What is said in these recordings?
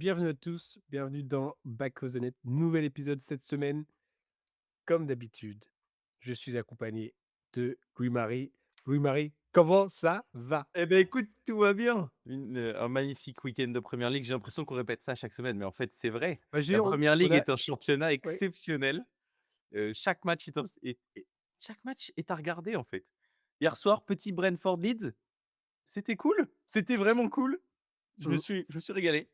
Bienvenue à tous, bienvenue dans Back of the Net, nouvel épisode cette semaine. Comme d'habitude, je suis accompagné de Louis-Marie. Louis-Marie, comment ça va? Eh ben, écoute, tout va bien. Un magnifique week-end de Premier League. J'ai l'impression qu'on répète ça chaque semaine, mais en fait, c'est vrai. Bah, La j'ai Premier on League a est un championnat ouais, exceptionnel. Chaque match chaque match est à regarder, en fait. Hier soir, petit Brentford-Leeds, c'était cool. C'était vraiment cool. mmh Je me suis régalé.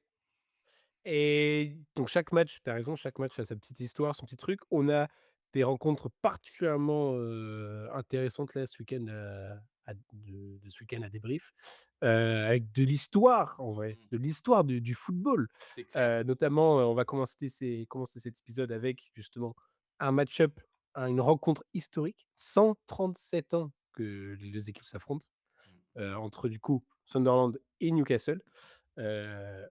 et donc chaque match, tu as raison, chaque match a sa petite histoire, son petit truc. On a des rencontres particulièrement, intéressantes là ce week-end, de ce week-end à débrief, avec de l'histoire en vrai, Mmh, de l'histoire du football. c'est clair. Notamment, on va commencer cet épisode avec justement un match-up, une rencontre historique, 137 ans que les 2 équipes s'affrontent, Mmh. entre du coup Sunderland et Newcastle. Heu,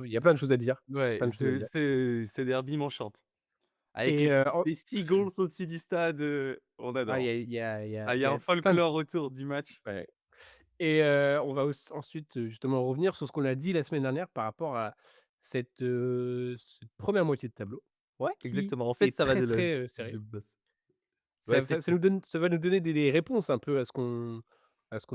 il y a plein de choses à dire, Ouais, plein de choses à dire ce derby m'enchante. Avec et en les seagulls au-dessus du stade, on ah, adore. Ah, il y il y a a un plein de folklore choses. autour du match. Ouais et on va ensuite, justement revenir sur ce qu'on a dit la semaine dernière par rapport à cette 1re moitié de tableau Ouais, qui exactement. En fait, est ça va très, de le très, The serré. Boss. Ouais, Ça c'est va clair. ça va nous donner des réponses un peu à ce qu'on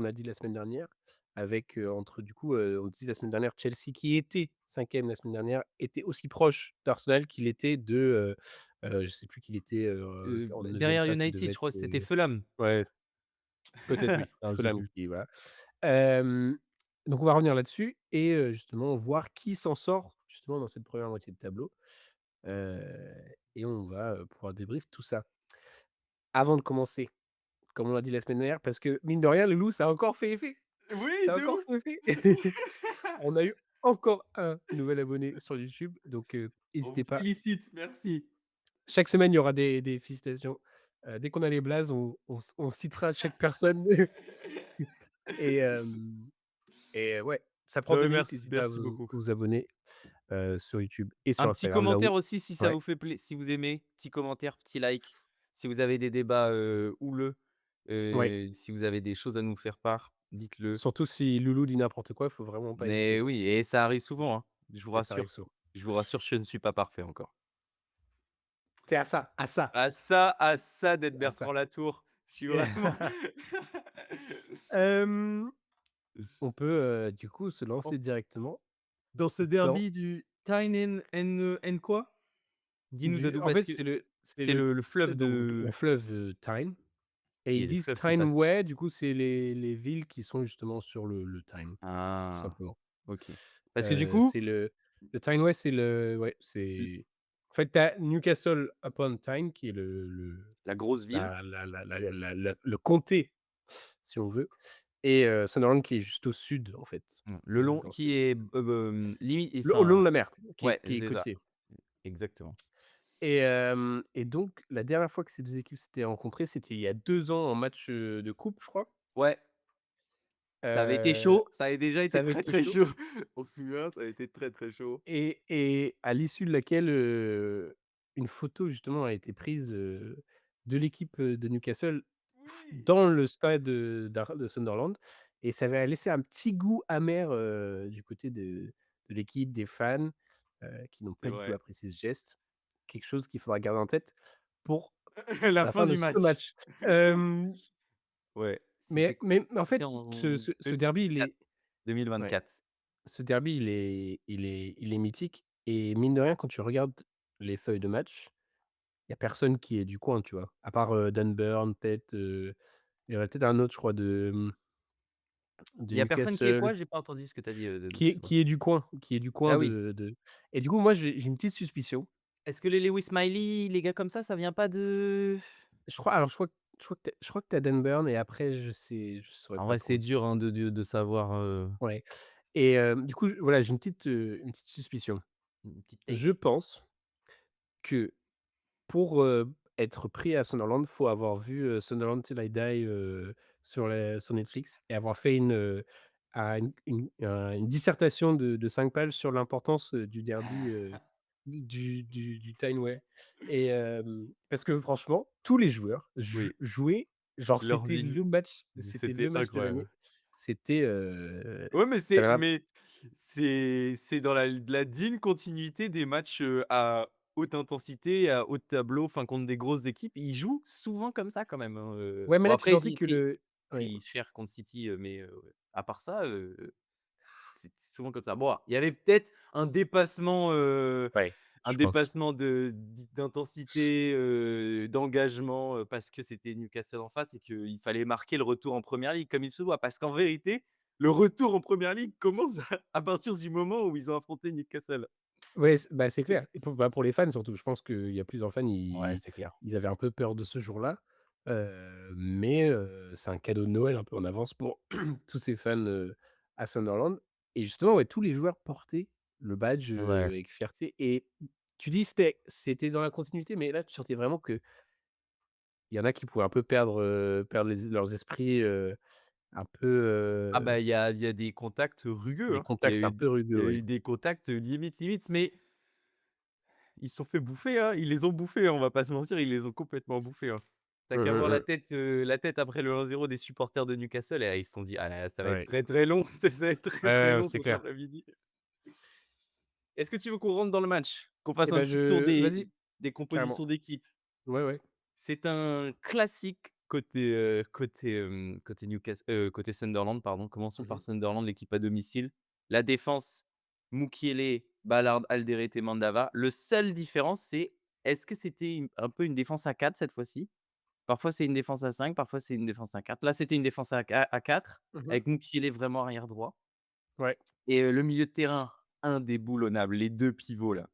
a dit la semaine dernière avec, entre du coup, on disait la semaine dernière Chelsea qui était 5e la semaine dernière, était aussi proche d'Arsenal qu'il était je sais plus qu'il était, en 9e Derrière place, il United, devait je être, crois que c'était Fulham. ouais, peut-être oui, Ah, j'ai Fulham plus. qui voilà. Hem, donc on va revenir là-dessus et justement voir qui s'en sort justement dans cette première moitié de tableau, heu et on va, pouvoir débrief tout ça. Avant de commencer, comme on l'a dit la semaine dernière, parce que mine de rien, le loup, ça a encore fait effet. Oui, Ça a de encore ouf! fait effet. On a eu encore un nouvel abonné sur YouTube, donc On vous n'hésitez pas. félicite, merci. Chaque semaine, il y aura des félicitations. Dès qu'on a les blazes, on citera chaque personne et ouais, ça prend Non, 2 mais minutes, merci, n'hésitez pas à merci vous beaucoup. vous abonner, sur YouTube et Un sur petit Instagram, là où commentaire aussi si ça ouais, vous fait si vous aimez, petit commentaire, petit like. Si vous avez des débats, houleux, ouais, si vous avez des choses à nous faire part, dites-le. surtout si Loulou dit n'importe quoi, il faut vraiment pas Mais hésiter oui, et ça arrive souvent, hein. Je vous et ça arrive rassure. souvent. Je vous rassure, je ne suis pas parfait encore. C'est à ça, À ça d'être à ça. Bertrand Latour. Je suis vraiment Hem, on peut, du coup se en lancer directement dans ce dans derby du Tyne and quoi? Dis-nous de du d'où en parce fait, que c'est c'est le fleuve donc le de fleuve, Tyne et qui ils est le disent fleuve qui passe Tyne-Way, du coup, c'est les villes qui sont justement sur le Tyne, tout ah, simplement. OK. Parce que du coup, C'est le Tyne-Way, c'est le ouais, l c'est en fait, tu as Newcastle upon Tyne qui est la grosse ville, le comté, si on veut et Sunderland qui est juste au sud, en fait, le long dans ce qui est, limite le au long de enfin la mer, ouais, qui est c'est ça, côtier. exactement. Et donc la dernière fois que ces 2 équipes s'étaient rencontrées, c'était il y a 2 ans en match, de coupe, je crois. Ouais, ça avait été Heu, chaud, ça avait déjà Ça été avait très, été très chaud chaud. On se souvient, ça a été très, très chaud. et à l'issue de laquelle, une photo justement a été prise, de l'équipe, de Newcastle Oui! dans le stade, de Sunderland et ça avait laissé un petit goût amer, du côté de l'équipe, des fans, qui n'ont C'est pas du tout vrai. apprécié ce geste. Quelque chose qu'il faudra garder en tête pour La la fin fin de du ce match. match. Hem, Ouais, mais en c'était fait, en ce derby, il 2024. est ouais, 2024. ce derby, il est mythique et mine de rien, quand tu regardes les feuilles de match, il y a personne qui est du coin, tu vois? À part, Dan Burn, peut-être, il y aurait peut-être un autre, je crois, de Il y a personne qui est Newcastle, quoi? J'ai pas entendu ce que tu as dit, de qui est excuse-moi. qui est du coin Ah oui. de et du coup, moi, j'ai une petite suspicion. Est-ce que les Lewis Miley, les gars comme ça vient pas de Je crois que tu as Dan Burn et après, je saurais en pas vrai, trop c'est dire. dur, hein, de savoir, Ouais et du coup, voilà, j'ai une petite suspicion. une petite Je take. pense que pour, être pris à Sunderland, faut avoir vu, Sunderland Till I Die, sur Netflix et avoir fait une dissertation de 5 pages sur l'importance, du derby, du Tyne-Way et parce que franchement, tous les joueurs Oui, jouaient genre leur vie, c'était c'était le match de incroyable. l'année. C'était, Ouais, mais tu c'est avais l'imp mais C'est dans la digne continuité des matchs, à haute intensité, à haut tableau, enfin contre des grosses équipes. Ils jouent souvent comme ça quand même, hein, Ouais, mais bon là, tu après sentais ils que le ouais, pris cher contre City, mais à part ça, c'est souvent comme ça. Bon, il y avait peut-être ouais, un je pense. dépassement d'intensité, d'engagement, parce que c'était Newcastle en face et qu'il fallait marquer le retour en Première Ligue comme il se doit. Parce qu'en vérité, le retour en Première Ligue commence à partir du moment où ils ont affronté Newcastle. Ouais, bah, c'est clair et pour les fans surtout. Je pense qu'il y a plusieurs fans, Ouais, ils c'est clair. ils avaient un peu peur de ce jour-là, mais c'est un cadeau de Noël un peu en avance pour tous ces fans, à Sunderland et justement, ouais, tous les joueurs portaient le badge, Ouais. avec fierté et tu dis c'était dans la continuité, mais là, tu sentais vraiment qu'il y en a qui pouvaient un peu perdre leurs esprits, un peu, Ah bah, il y a des contacts rugueux, des hein. contacts un peu Il rugueux, y a ouais. eu des contacts, limite, mais ils se sont fait bouffer, hein. Ils les ont bouffés, hein, on va pas se mentir, ils les ont complètement bouffés, hein. Tu Mmh, qu'à voir mmh mh. la tête après le 1-0 des supporters de Newcastle et ils se sont dit: «Ah là là, ça va être Ouais. très, très long, ça va être Ouais, très, très ouais, long c'est cet clair. après-midi». Est-ce que tu veux qu'on rentre dans le match? Qu'on fasse Et un ben petit tour je vas-y, des carrément. compositions d'équipe? Ouais, ouais. C'est un classique côté Sunderland, pardon. Commençons Mmh par mh. Sunderland, l'équipe à domicile. La défense, Mukiele, Ballard, Alderete, Mandava. Le seul différence, c'est est-ce que c'était un peu une défense à 4 cette fois-ci? Parfois, c'est une défense à 5, parfois, c'est une défense à 4. Là, c'était une défense à 4 Mmh mh. avec Mukiele vraiment arrière droit Ouais. et le milieu de terrain indéboulonnable, les 2 pivots là.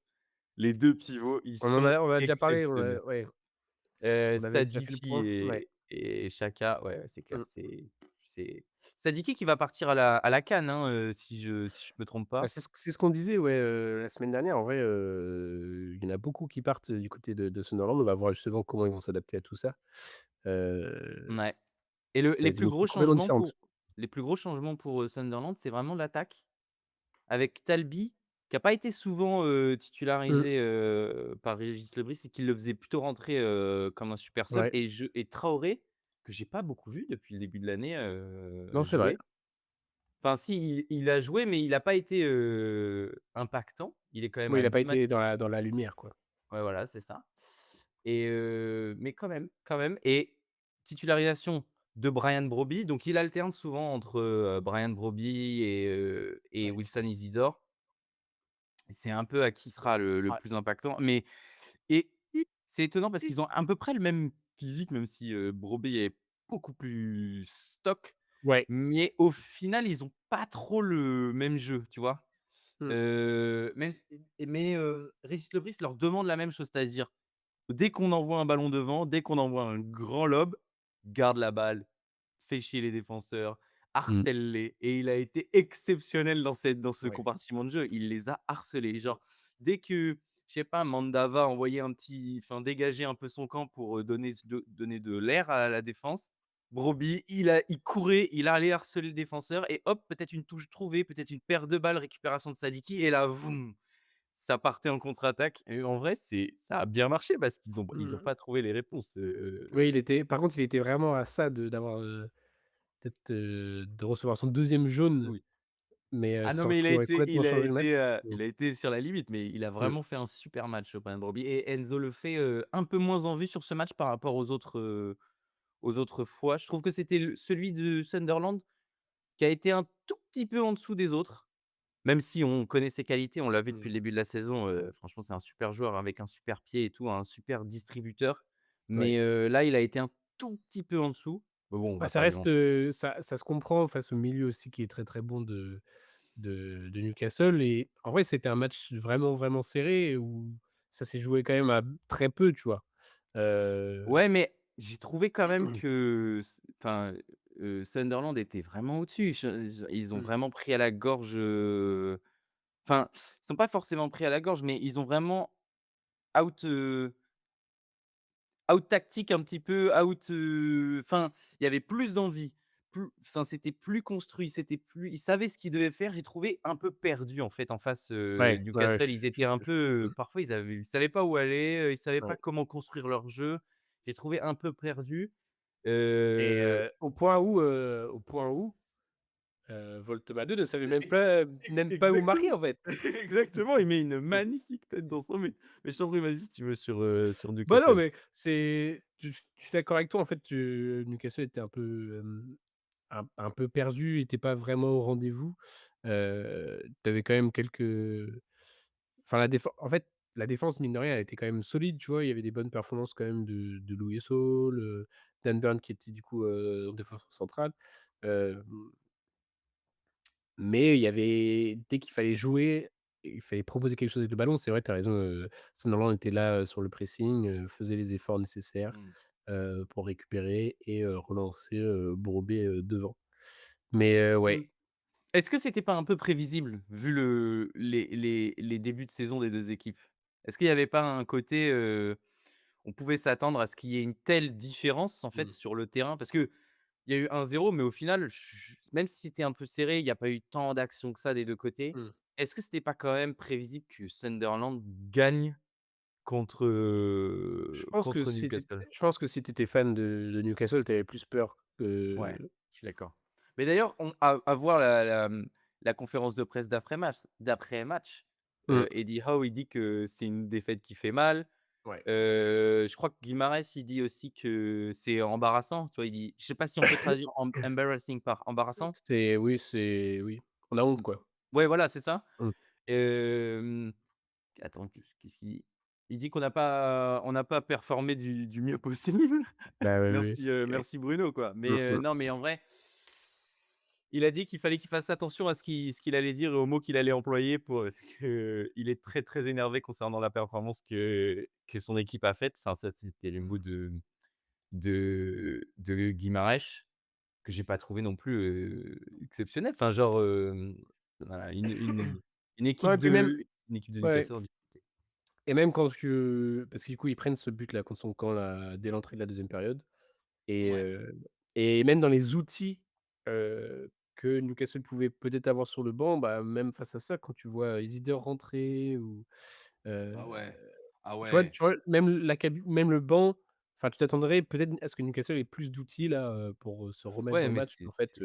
Les 2 pivots, ils sont On a déjà parlé, exceptionnels. ouais, on avait déjà fait le Sadiki point. Ouais. et Xhaka, ouais, c'est clair, Mmh. c'est Sadiki qui va partir à la CAN, hein, si je me trompe Bah, pas. c'est ce qu'on disait, ouais, la semaine dernière. En vrai, il y en a beaucoup qui partent, du côté de Sunderland. On va voir justement comment ils vont s'adapter à tout ça. Heu, Ouais et Ça va être une équipe complètement différente. les plus gros changements pour, Sunderland, c'est vraiment l'attaque avec Talbi qui a pas été souvent, Mmh. titularisé, par Régis Lebris et qui le faisait plutôt rentrer, comme un super sub Ouais. et Traoré que j'ai pas beaucoup vu depuis le début de l'année, Non, c'est vrai. jouer. Enfin si, il a joué, mais il a pas été, impactant. Il est quand même Oui, à il a pas 10 matchs. été dans la lumière, quoi. Ouais, voilà, c'est ça et mais quand même et titularisation de Bryan Brobbey, donc il alterne souvent entre, Bryan Brobbey et Ouais. Wilson Isidore. C'est un peu à qui sera le Ouais. plus impactant, mais et c'est étonnant parce qu'ils ont à peu près le même physique, même si, Brobbey est beaucoup plus stock, Ouais. mais au final, ils ont pas trop le même jeu, tu vois? Mmh. Même s mais Régis Lebris leur demande la même chose, c'est-à-dire dès qu'on envoie un ballon devant, dès qu'on envoie un grand lob, garde la balle, fais chier les défenseurs, Mmh. harcèle-les et il a été exceptionnel dans ce Ouais. compartiment de jeu. Il les a harcelés. Genre, dès que, je sais pas, Mandava envoyait dégager un peu son camp pour, donner de l'air à la défense, Brobbey, il courait, il allait harceler le défenseur et hop, peut-être une touche trouvée, peut-être une paire de balles, récupération de Sadiki et là, voum! Ça partait en contre-attaque et en vrai, ça a bien marché parce Mmh ils ont mh. pas trouvé les réponses, Oui, il était vraiment à ça d'avoir, peut-être, de recevoir son deuxième jaune, oui. mais Ah non, sans mais qu'il aurait complètement changé le match. Mmh. il a été sur la limite, mais il a Mmh. vraiment fait un super match, Bryan Brobbey et Enzo le fait, un peu moins en vue sur ce match par rapport aux autres fois. Je trouve que c'était celui de Sunderland qui a été un tout petit peu en dessous des autres. Même si on connaît ses qualités, on l'a vu depuis Mmh. le début de la saison, franchement, c'est un super joueur avec un super pied et tout, un super distributeur. Ouais. Mais, là, il a été un tout petit peu en dessous. Mais bon, on Bah, va ça pas lui reste, en ça se comprend face au milieu aussi qui est très, très bon de Newcastle et en vrai, c'était un match vraiment, vraiment serré où ça s'est joué quand même à très peu, tu vois? Heu, ouais, mais j'ai trouvé quand même que Sunderland était vraiment au-dessus. Ils ont mmh, vraiment pris à la gorge, enfin, ils sont pas forcément pris à la gorge, mais ils ont vraiment out, out tactique un petit peu, enfin, il y avait plus d'envie, c'était plus construit, ils savaient ce qu'ils devaient faire. J'ai trouvé un peu perdu, en fait, en face, ouais, ouais, ouais, Newcastle. Ils étaient un peu, mmh, parfois ils savaient pas où aller, ils savaient pas ouais comment construire leur jeu. J'ai trouvé un peu perdu, et heu au point où, Voltema 2 ne savait même pas où marquer, Exactement, en fait. exactement, il met une magnifique tête dans son mais je t'en prie, vas-y si tu veux sur Bah, non, Newcastle. mais c'est je suis d'accord avec toi, en fait, Newcastle était un peu, un peu perdu, était pas vraiment au rendez-vous. Tu avais quand même quelques enfin la défense mine de rien, elle était quand même solide, tu vois? Il y avait des bonnes performances quand même de Louis Hall, Dan Burn qui était du coup, défenseur central. Hem, mais il y avait dès qu'il fallait jouer, il fallait proposer quelque chose avec le ballon. C'est vrai, tu as raison, Sunderland était là, sur le pressing, faisait les efforts nécessaires, Mmh. pour récupérer et relancer, Brobbey, devant. Mais Mmh. ouais. Est-ce que c'était pas un peu prévisible, vu les débuts de saison des 2 équipes? Est-ce qu'il y avait pas un côté, on pouvait s'attendre à ce qu'il y ait une telle différence, en fait, Mmh, sur le terrain? Parce qu'il y a eu 1-0, mais au final, même si c'était un peu serré, il y a pas eu tant d'actions que ça des 2 côtés. mmh. Est-ce que c'était pas quand même prévisible que Sunderland gagne contre, contre Newcastle? Je pense que si tu étais fan de Newcastle, tu avais plus peur Ouais, que je suis d'accord. Mais d'ailleurs, à voir la conférence de presse d'après match, mmh, Eddie Howe, il dit que c'est une défaite qui fait mal. ouais. Je crois que Guimarães, il dit aussi que c'est embarrassant, tu vois? Il dit je sais pas si on peut traduire embarrassing par embarrassant? Oui, on a honte, Mmh, quoi. ouais, voilà, c'est ça. Mmh. Hem, attends, qu'est-ce qu'il dit? Il dit qu'on n'a pas performé du mieux possible. Bah, oui, oui, Merci, c'est merci Bruno, quoi. mmh Mais, mh. non, mais en vrai, il a dit qu'il fallait qu'il fasse attention à ce qu'il allait dire et aux mots qu'il allait employer parce qu'il est très, très énervé concernant la performance que son équipe a faite. Enfin, ça, c'était les mots de Guimarães, que j'ai pas trouvé non plus, exceptionnel. Enfin, genre, voilà, une Non équipe et puis même une équipe de ouais Newcastle en difficulté. et même quand que parce que du coup, ils prennent ce but-là contre son camp là, dès l'entrée de la deuxième période et Ouais. heu et même dans les outils, que Newcastle pouvait peut-être avoir sur le banc, bah, même face à ça, quand tu vois Isidore rentrer ou, Ah heu, ouais. Ah tu ouais. vois même le banc, enfin, tu t'attendrais peut-être à ce que Newcastle ait plus d'outils là, pour, se remettre Ouais, dans le mais match. En fait,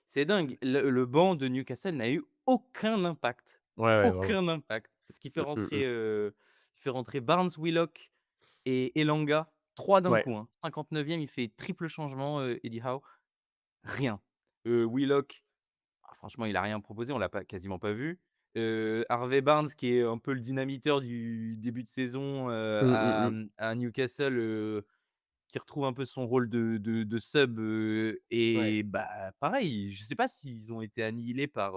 c'est dingue. Le banc de Newcastle n'a eu aucun impact. ouais, ouais, vraiment. Aucun impact. Parce qu'il fait Mmh, mmh mh. rentrer, Barnes, Willock et Elanga, 3 d'un Ouais. coup, hein. 59e, il fait triple changement, Eddie Howe. Rien. Willock, franchement, il a rien proposé, on l'a pas quasiment pas vu. Harvey Barnes qui est un peu le dynamiteur du début de saison, Mmh, mmh mh. à Newcastle, qui retrouve un peu son rôle de sub, Ouais. et bah, pareil, je sais pas s'ils ont été annihilés par,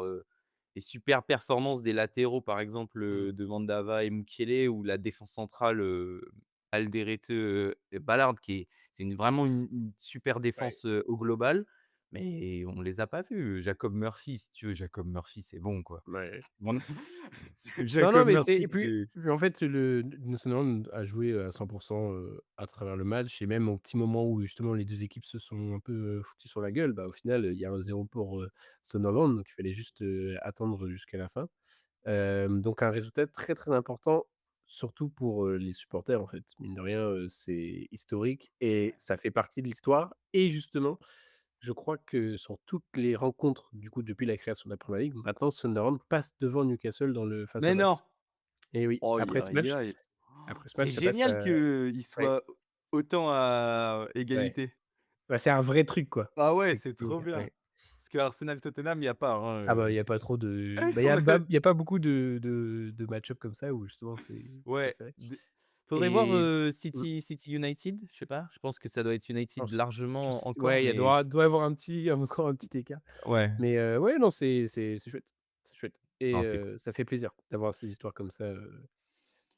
les super performances des latéraux, par exemple, Mmh. de Mandava et Mukiele ou la défense centrale, Alderete, et Ballard c'est vraiment une super Ouais. défense, au global, mais on les a pas vus. Jacob Murphy, si tu veux, Jacob Murphy, c'est bon, quoi. Ouais. Mon Non, non, Jacob mais c'est Murphy, et puis c'est en fait, le Sunderland a joué à 100 à travers le match et même au petit moment où justement les 2 équipes se sont un peu, foutues sur la gueule, bah, au final, il y a 1-0 pour, Sunderland, donc il fallait juste, attendre jusqu'à la fin. Donc un résultat très, très important, surtout pour, les supporters, en fait. Mine de rien, c'est historique et ça fait partie de l'histoire et justement, je crois que sur toutes les rencontres, du coup, depuis la création de la Premier League, maintenant Sunderland passe devant Newcastle dans le face à mais non! face. Et oui, Aïe, aïe, aïe. après ce C'est match, ça passe génial à qu'ils ouais, soient autant à ouais. égalité. Bah, c'est un vrai truc, quoi. Ah ouais, C'est c'est que trop bien. ouais. Parce que Arsenal-Tottenham, il y a pas, hein, Ah bah, il y a pas trop de bah, on a il y a pas beaucoup de match-up comme ça où justement c'est ouais, serré faudrait voir, et mmh. City United, je sais pas, je pense que ça doit être United Je largement sais encore, ouais, il y a mais doit y avoir encore un petit écart. ouais, Mais ouais, non, c'est chouette. C'est chouette et non, c'est cool. ça fait plaisir d'avoir ces histoires comme ça,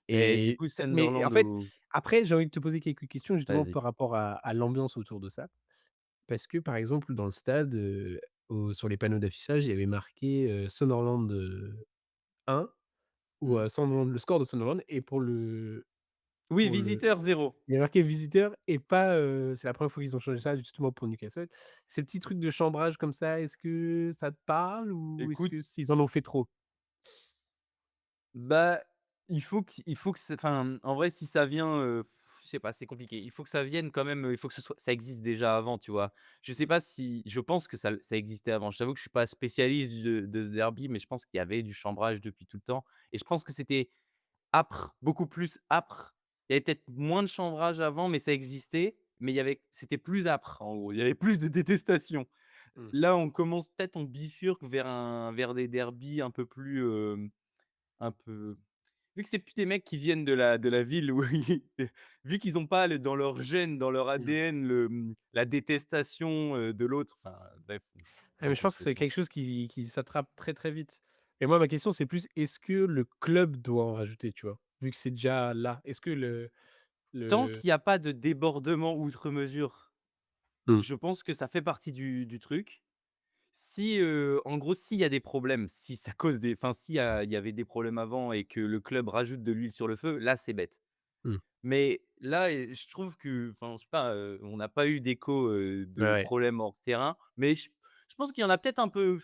Et du et coup, mais en Sunderland fait, ou après, j'ai envie de te poser quelques questions justement vas-y. par rapport à l'ambiance autour de ça. Parce que, par exemple, dans le stade, sur les panneaux d'affichage, il y avait marqué, Sunderland, 1 ou, Mmh. Sunderland le score de Sunderland et Oui, pour le visiteur 0. il y a marqué visiteur et pas, c'est la première fois qu'ils ont changé ça justement pour Newcastle. Ces petits trucs de chambrage comme ça, est-ce que ça te parle ou est-ce Écoute, que s'ils en ont fait trop? bah, il faut que c'est enfin, en vrai, si ça vient, sais pas, c'est compliqué. Il faut que ça vienne quand même, il faut que ça existe déjà avant, tu vois? Je sais pas si je pense que ça existait avant. Je t'avoue que je suis pas spécialiste de ce derby, mais je pense qu'il y avait du chambrage depuis tout le temps et je pense que c'était âpre, beaucoup plus âpre. Il y avait peut-être moins de chambrage avant, mais ça existait, mais c'était plus âpre, en gros. Il y avait plus de détestation. Mmh. Là, on bifurque vers des derbys un peu plus, un peu vu que c'est plus des mecs qui viennent de la ville où vu qu'ils ont pas dans leur gène, dans leur Mmh. ADN la détestation, de l'autre, enfin bref, Ah mais je pense que c'est détestation. quelque chose qui s'attrape très, très vite et moi, ma question, c'est plus est-ce que le club doit en rajouter, tu vois? Vu que c'est déjà là. Est-ce que Tant le qu'il y a pas de débordement outre mesure, Mmh. je pense que ça fait partie du truc. Si, en gros, s'il y a des problèmes, si ça cause des enfin, il y avait des problèmes avant et que le club rajoute de l'huile sur le feu, là, c'est bête. Mmh. Mais là je trouve que enfin, je sais pas, on n'a pas eu d'écho, Ouais, de ouais. problèmes hors terrain, mais je pense qu'il y en a peut-être un peu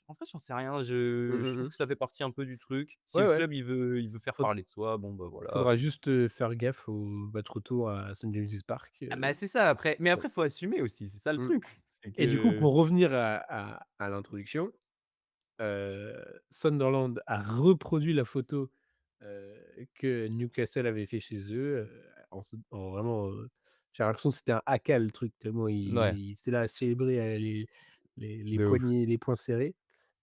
en fait, j'en sais rien, Mmh je mh, trouve mmh. que ça fait partie un peu du truc. Si Ouais, le ouais. club, il veut faire Faud parler de soi, bon, bah, voilà. Faudra juste, faire gaffe au match retour à St James's Park, Ah bah, c'est ça après mais ouais. après, faut assumer aussi, c'est ça le Mmh truc. C'est et du coup, que pour revenir à l'introduction, Sunderland a reproduit la photo, que Newcastle avait fait chez eux, en vraiment, j'ai l'impression que c'était un haka le truc tellement ouais, ils étaient là à célébrer, les de ouf. poignets les poings serrés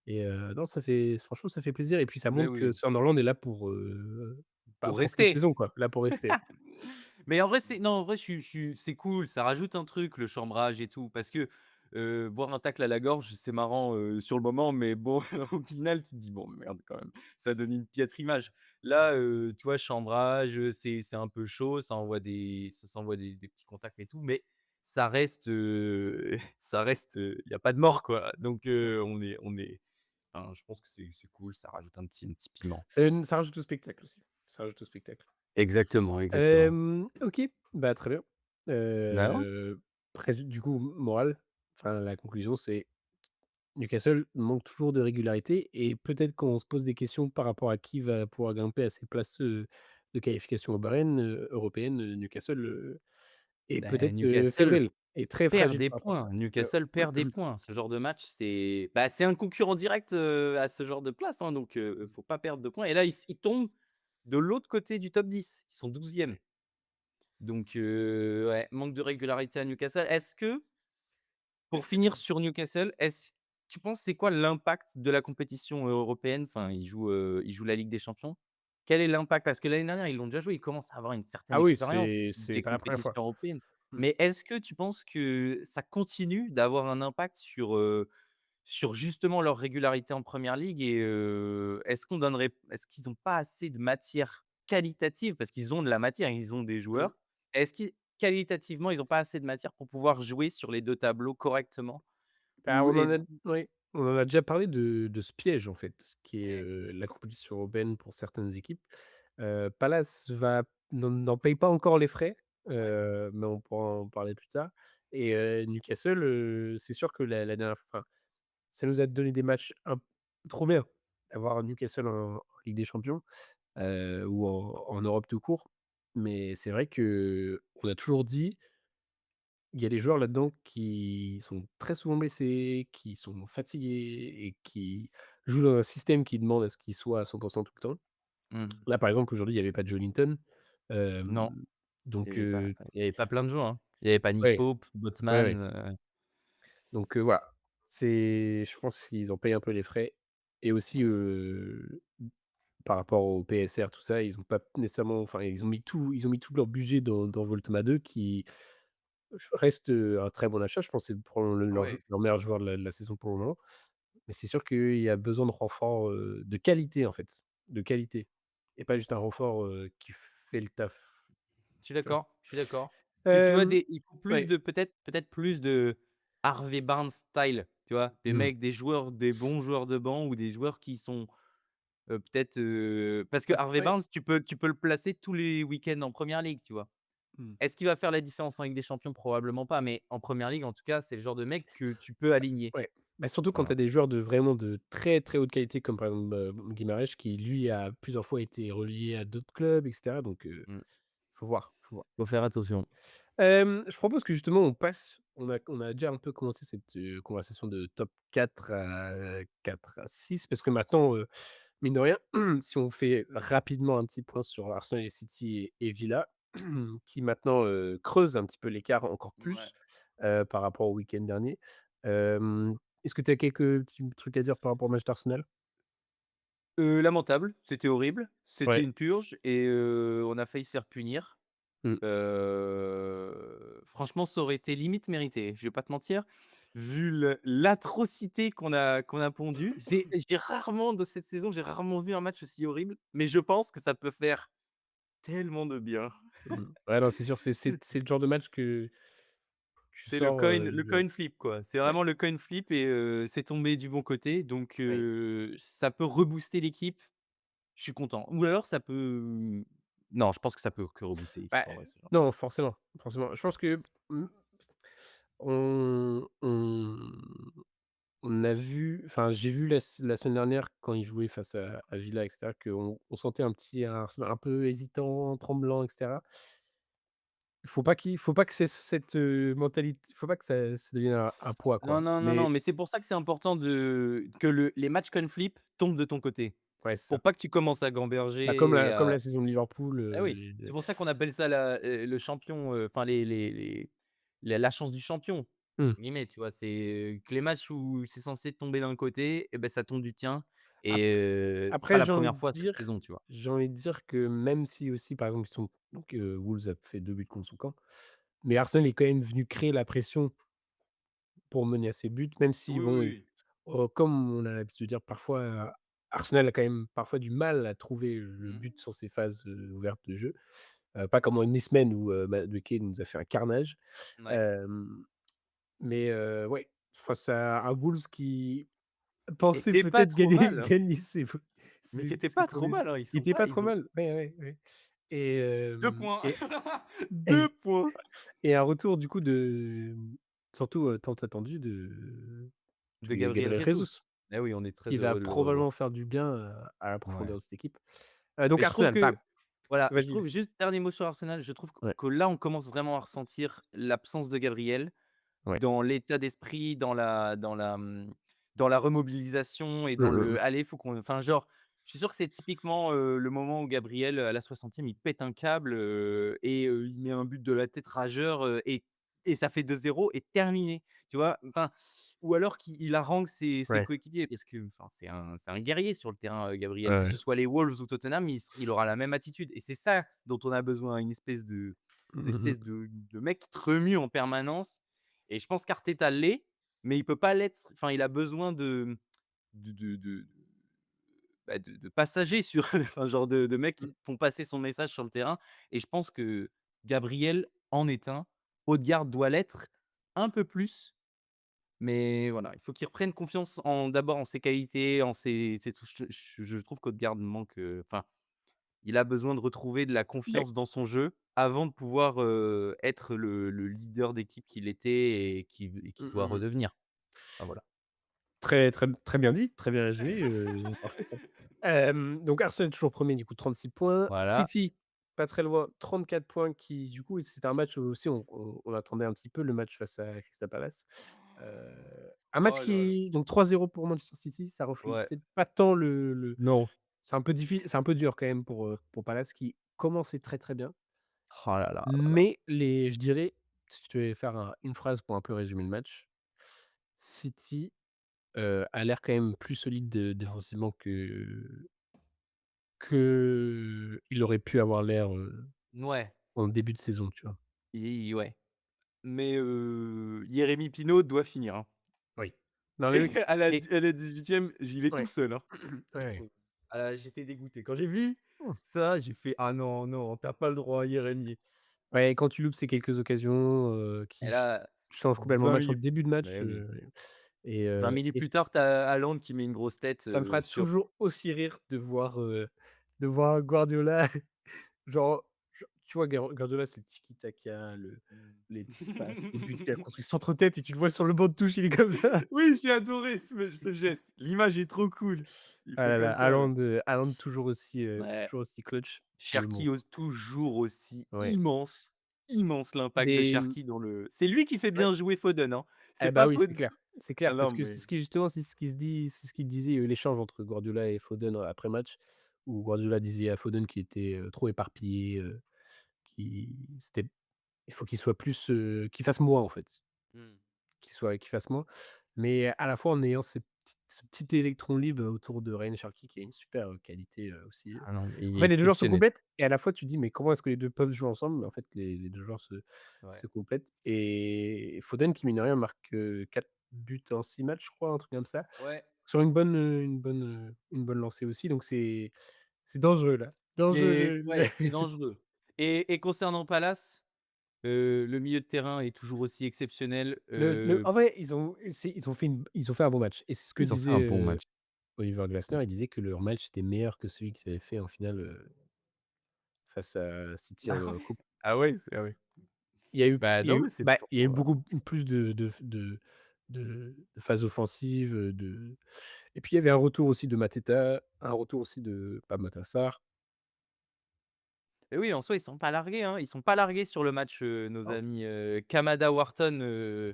et non, ça fait franchement, ça fait plaisir et puis ça Mais montre que oui, Sunderland est là bah, pour pour qu'une rester. saison quoi, là pour rester. Mais en vrai, c'est non, en vrai, je suis c'est cool, ça rajoute un truc, le chambrage et tout, parce que, voir un tacle à la gorge, c'est marrant, sur le moment, mais bon, au final, tu te dis: «Bon, merde, quand même», ça donne une piètre image. Là, tu vois, chambrage, c'est un peu chaud, ça s'envoie des petits contacts et tout, mais ça reste, ça reste, il y a pas de mort, quoi. Donc, on est enfin, je pense que c'est cool, ça rajoute un petit piment. Ça rajoute au spectacle aussi, ça rajoute au spectacle. Exactement, exactement. OK, bah, très bien. Bah, ouais. Du coup, morale, enfin la conclusion, c'est Newcastle manque toujours de régularité et peut-être qu'on se pose des questions par rapport à qui va pouvoir grimper à ces places, de qualification européennes, Newcastle, est Bah, peut-être, Newcastle fébrile et très perd fragile des par rapport à points. ça. Newcastle perd des points. Ce genre de match, c'est un concurrent direct, à ce genre de place, hein, donc faut pas perdre de points et là, ils tombent de l'autre côté du top 10. Ils sont 12e. Donc ouais, manque de régularité à Newcastle. Pour finir sur Newcastle, tu penses c'est quoi l'impact de la compétition européenne? Enfin, ils jouent la Ligue des Champions. Quel est l'impact? Parce que l'année dernière, ils l'ont déjà joué, ils commencent à avoir une certaine Ah oui, expérience c'est des pas la première fois. compétitions européennes. Mmh. Mais est-ce que tu penses que ça continue d'avoir un impact sur justement leur régularité en première ligue et est-ce qu'ils ont pas assez de matière qualitative? Parce qu'ils ont de la matière, ils ont des Mmh. joueurs. Est-ce que qualitativement, ils ont pas assez de matière pour pouvoir jouer sur les 2 tableaux correctement? Bah, Ou on en et a oui, on en a déjà parlé de ce piège, en fait, qui est, la compétition européenne pour certaines équipes. Palace n'en paye pas encore les frais, mais on pourra en parler plus tard et Newcastle, c'est sûr que la dernière enfin, ça nous a donné des matchs trop bien d'avoir Newcastle en Ligue des Champions, ou en Europe tout court, mais c'est vrai qu'on a toujours dit il y a des joueurs là-dedans qui sont très souvent blessés, qui sont fatigués et qui jouent dans un système qui demande à ce qu'ils soient à 100 tout le temps. mmh, Là, par exemple, aujourd'hui, il y avait pas Joelinton, non, hem, donc il y avait pas plein de joueurs, hein. Il y avait pas Nick ouais, Pope, ouais, Botman, ouais, donc voilà. Je pense qu'ils en payent un peu les frais et aussi, par rapport au PSR, tout ça, ils ont pas nécessairement enfin, ils ont mis tout leur budget dans Voltema 2 qui reste, un très bon achat. Je pense que c'est probablement ouais. leur meilleur joueur de la saison pour le moment. Mais c'est sûr qu'il y a besoin de renforts, de qualité, en fait, de qualité et pas juste un renfort, qui fait le taf, Je suis tu vois? d'accord, je suis d'accord. Tu vois Hem, il faut plus ouais. de peut-être plus de Harvey Barnes style, tu vois? Mmh. Des bons joueurs de banc ou des joueurs qui sont, peut-être, parce que Parce Harvey ouais. Barnes, tu peux le placer tous les week-ends en première ligue, tu vois? Mmh. Est-ce qu'il va faire la différence en Ligue des Champions? Probablement pas, mais en première ligue, en tout cas, c'est le genre de mec que tu peux aligner. Ouais. Bah, surtout quand tu as Voilà. des joueurs vraiment de très, très haute qualité comme par exemple, Guimarães qui lui a plusieurs fois été relié à d'autres clubs et cetera donc Mmh. faut voir, faut voir. Faut faire attention. Je propose que justement on a déjà un peu commencé cette, conversation de top 4 à 6 parce que maintenant, mine de rien, si on fait rapidement un petit point sur Arsenal et City et Villa, qui maintenant, creusent un petit peu l'écart encore Ouais. plus, par rapport au week-end dernier. Est-ce que tu as quelques petits trucs à dire par rapport au match d'Arsenal? Lamentable, c'était horrible, c'était Ouais. une purge et on a failli se faire punir. Mmh. Franchement, ça aurait été limite mérité, je vais pas te mentir. Vu l'atrocité qu'on a pondue, j'ai rarement de cette saison, j'ai rarement vu un match aussi horrible, mais je pense que ça peut faire tellement de bien. Mmh. Ouais, non, c'est sûr, c'est le genre de match que tu C'est le sors, coin le ouais, coin flip, quoi. C'est ouais, vraiment le coin flip et c'est tombé du bon côté, donc ouais. ça peut rebooster l'équipe. Je suis content. Ou alors ça peut non, je pense que ça peut que rebooster l'équipe Bah, en vrai, ce genre de non, match. forcément, forcément. Je pense que, mmh, on a vu enfin, j'ai vu la semaine dernière quand ils jouaient face à Villa et cetera, qu'on sentait un petit Arsenal un peu hésitant, tremblant et cetera. Faut pas que c'est cette, mentalité faut pas que ça devienne un poids, Non, quoi. non, non, non, Mais mais c'est pour ça que c'est important que les matchs coin flip tombent de ton côté. ouais, c'est Pour ça. pas que tu commences à Bah, gamberger et comme à la saison de Liverpool, ah oui, les c'est pour ça qu'on appelle ça le champion, enfin la chance du champion, mmh. entre guillemets, tu vois? C'est que les matchs où c'est censé tomber d'un côté et ben ça tombe du tien Ap et c'est pas après la première fois cette saison, tu vois? j'ai envie de dire que même si aussi, par exemple, ils sont donc, Wolves a fait 2 buts contre son camp, mais Arsenal est quand même venu créer la pression pour mener à ses buts, même si Oui, oui, bon, oui. comme on a l'habitude de dire parfois, Arsenal a quand même parfois du mal à trouver le Mmh. but sur ses phases, ouvertes de jeu. Pas comme en une où, Madueke nous a fait un carnage. Ouais. Hem, mais ouais, face à un Wolves qui pensait Et pas peut-être trop gagner mal, hein. gagner Mais tu ses pas trop 1 mal, hein, il était pas trop ils ont mal. Ouais, ouais, ouais et 2 points. et 2 points et un retour du coup de, surtout, tant attendu de de Gabriel Gabriel Jesus. Jesus, Eh oui, on est très qui va heureux de le revoir. probablement faire du bien, à la Ouais. profondeur de cette équipe. Donc Mais je trouve Arsenal, bam, que voilà, je vas-y, trouve vas-y. juste dernier mot sur Arsenal, je trouve Ouais, que là, on commence vraiment à ressentir l'absence de Gabriel ouais. dans l'état d'esprit, dans la remobilisation et Mmh, dans mmh le: mh. «Allez, faut qu'on» enfin, genre, je suis sûr que c'est typiquement, le moment où Gabriel, à la 60e, il pète un câble, et il met un but de la tête rageur, et ça fait 2-0 et terminé, tu vois? Enfin, ou alors qu'il harangue ses Ouais, coéquipiers parce que, enfin, c'est un guerrier sur le terrain, ouais, Gabriel. Que ouais. ce soit les Wolves ou Tottenham, il aura la même attitude et c'est ça dont on a besoin, une Mmh mh. espèce de mec qui te remue en permanence et je pense qu'Arteta l'est, mais il peut pas l'être enfin, il a besoin de bah, de passagers sur enfin, genre de mecs qui Mmh. font passer son message sur le terrain et je pense que Gabriel en est un. Odegaard doit l'être un peu plus, mais voilà, il faut qu'il reprenne confiance d'abord en ses qualités, en ses touches. Je trouve qu'Odegaard manque, enfin, il a besoin de retrouver de la Ouais. confiance dans son jeu avant de pouvoir, être le leader d'équipe qu'il était et qui Mmh, doit mmh mh. redevenir. Enfin, voilà. Très, très très bien dit, très bien résumé, parfait ça. Donc Arsenal toujours 1er du coup 36 points. Voilà. City, pas très loin, 34 points qui du coup c'était un match où aussi on attendait un petit peu le match face à Crystal Palace. Heu, un match Oh là là. qui donc 3-0 pour Manchester City, ça reflète Ouais. peut-être pas tant le Non. c'est un peu dur quand même pour Palace qui commençait très, très bien. Oh là là. Mais je dirais, si je devais faire une phrase pour un peu résumer le match, City a l'air quand même plus solide défensivement qu'il aurait pu avoir l'air, Ouais, en début de saison, tu vois? ouais. Mais Jérémy Pinault doit finir, hein. Oui. Non, mais oui et À la 18e, j'y vais tout ouais. seul, hein. Ouais, ouais. Ah, j'étais dégoûté. Quand j'ai vu Mmh. ça, j'ai fait: «Ah non, non, tu as pas le droit, Jérémy». Ouais, quand tu loupes ces quelques occasions, Et qui là, changent complètement le 20 match, en minutes début de match, mais oui, 20 minutes et plus tard, tu as Haaland qui met une grosse tête, ça me fera sur toujours aussi rire de voir Guardiola, genre tu vois Guardiola, c'est le tiki-taka, Mmh. les petites passes, les buts qu'il a construits centre tête et tu le vois sur le banc de touche, il est comme ça. Oui, j'ai adoré ce geste. L'image est trop cool. Il Ah fait là comme là, ça là. Haaland Ouais. toujours aussi clutch, il le Cherki montre. ose toujours aussi Ouais. immense, immense l'impact de Des Cherki dans le c'est lui qui fait ouais, bien jouer Foden, hein. C'est eh bah, pas oui, Fod c'est ah clair non parce que c'est mais ce qui justement, c'est ce qui se dit c'est ce qu'il disait, l'échange entre Guardiola et Foden, après match, où Guardiola disait à Foden qu'il était, trop éparpillé, qu'il c'était il faut qu'il soit plus, qu'il fasse moins en fait. mmh. Qu'il fasse moins, mais à la fois en ayant ce petit électron libre autour de Ryan Cherki qui a une super, qualité, aussi. Ah non, mais il En est fait, les 2 joueurs se exceptionnel. complètent et à la fois tu dis: «Mais comment est-ce que les 2 peuvent jouer ensemble?» Mais en fait, les 2 joueurs Ouais. se complètent et Foden qui mine de rien marque, 4 buts en 6 matchs, je crois, un truc comme ça, Ouais. sur une bonne lancée aussi, donc c'est dangereux là, dangereux Et le ouais, c'est dangereux. Et concernant Palace, le milieu de terrain est toujours aussi exceptionnel, en vrai, ils ont fait un bon match et c'est ce que ils ont fait disait, un bon match. Oliver Glasner. Il disait que leur match était meilleur que celui qu'ils avaient fait en finale, face à City Ah en ouais? coupe. Ah ouais, c'est ah ouais. Il y a Non, eu mais c'est bah, fort, il y a eu quoi. beaucoup plus de phases offensives, et puis il y avait un retour aussi de Mateta, un retour aussi de Pape Matar Sarr. Et oui, en soi, ils sont pas largués, hein. Ils sont pas largués sur le match, nos Non. amis, Kamada Wharton,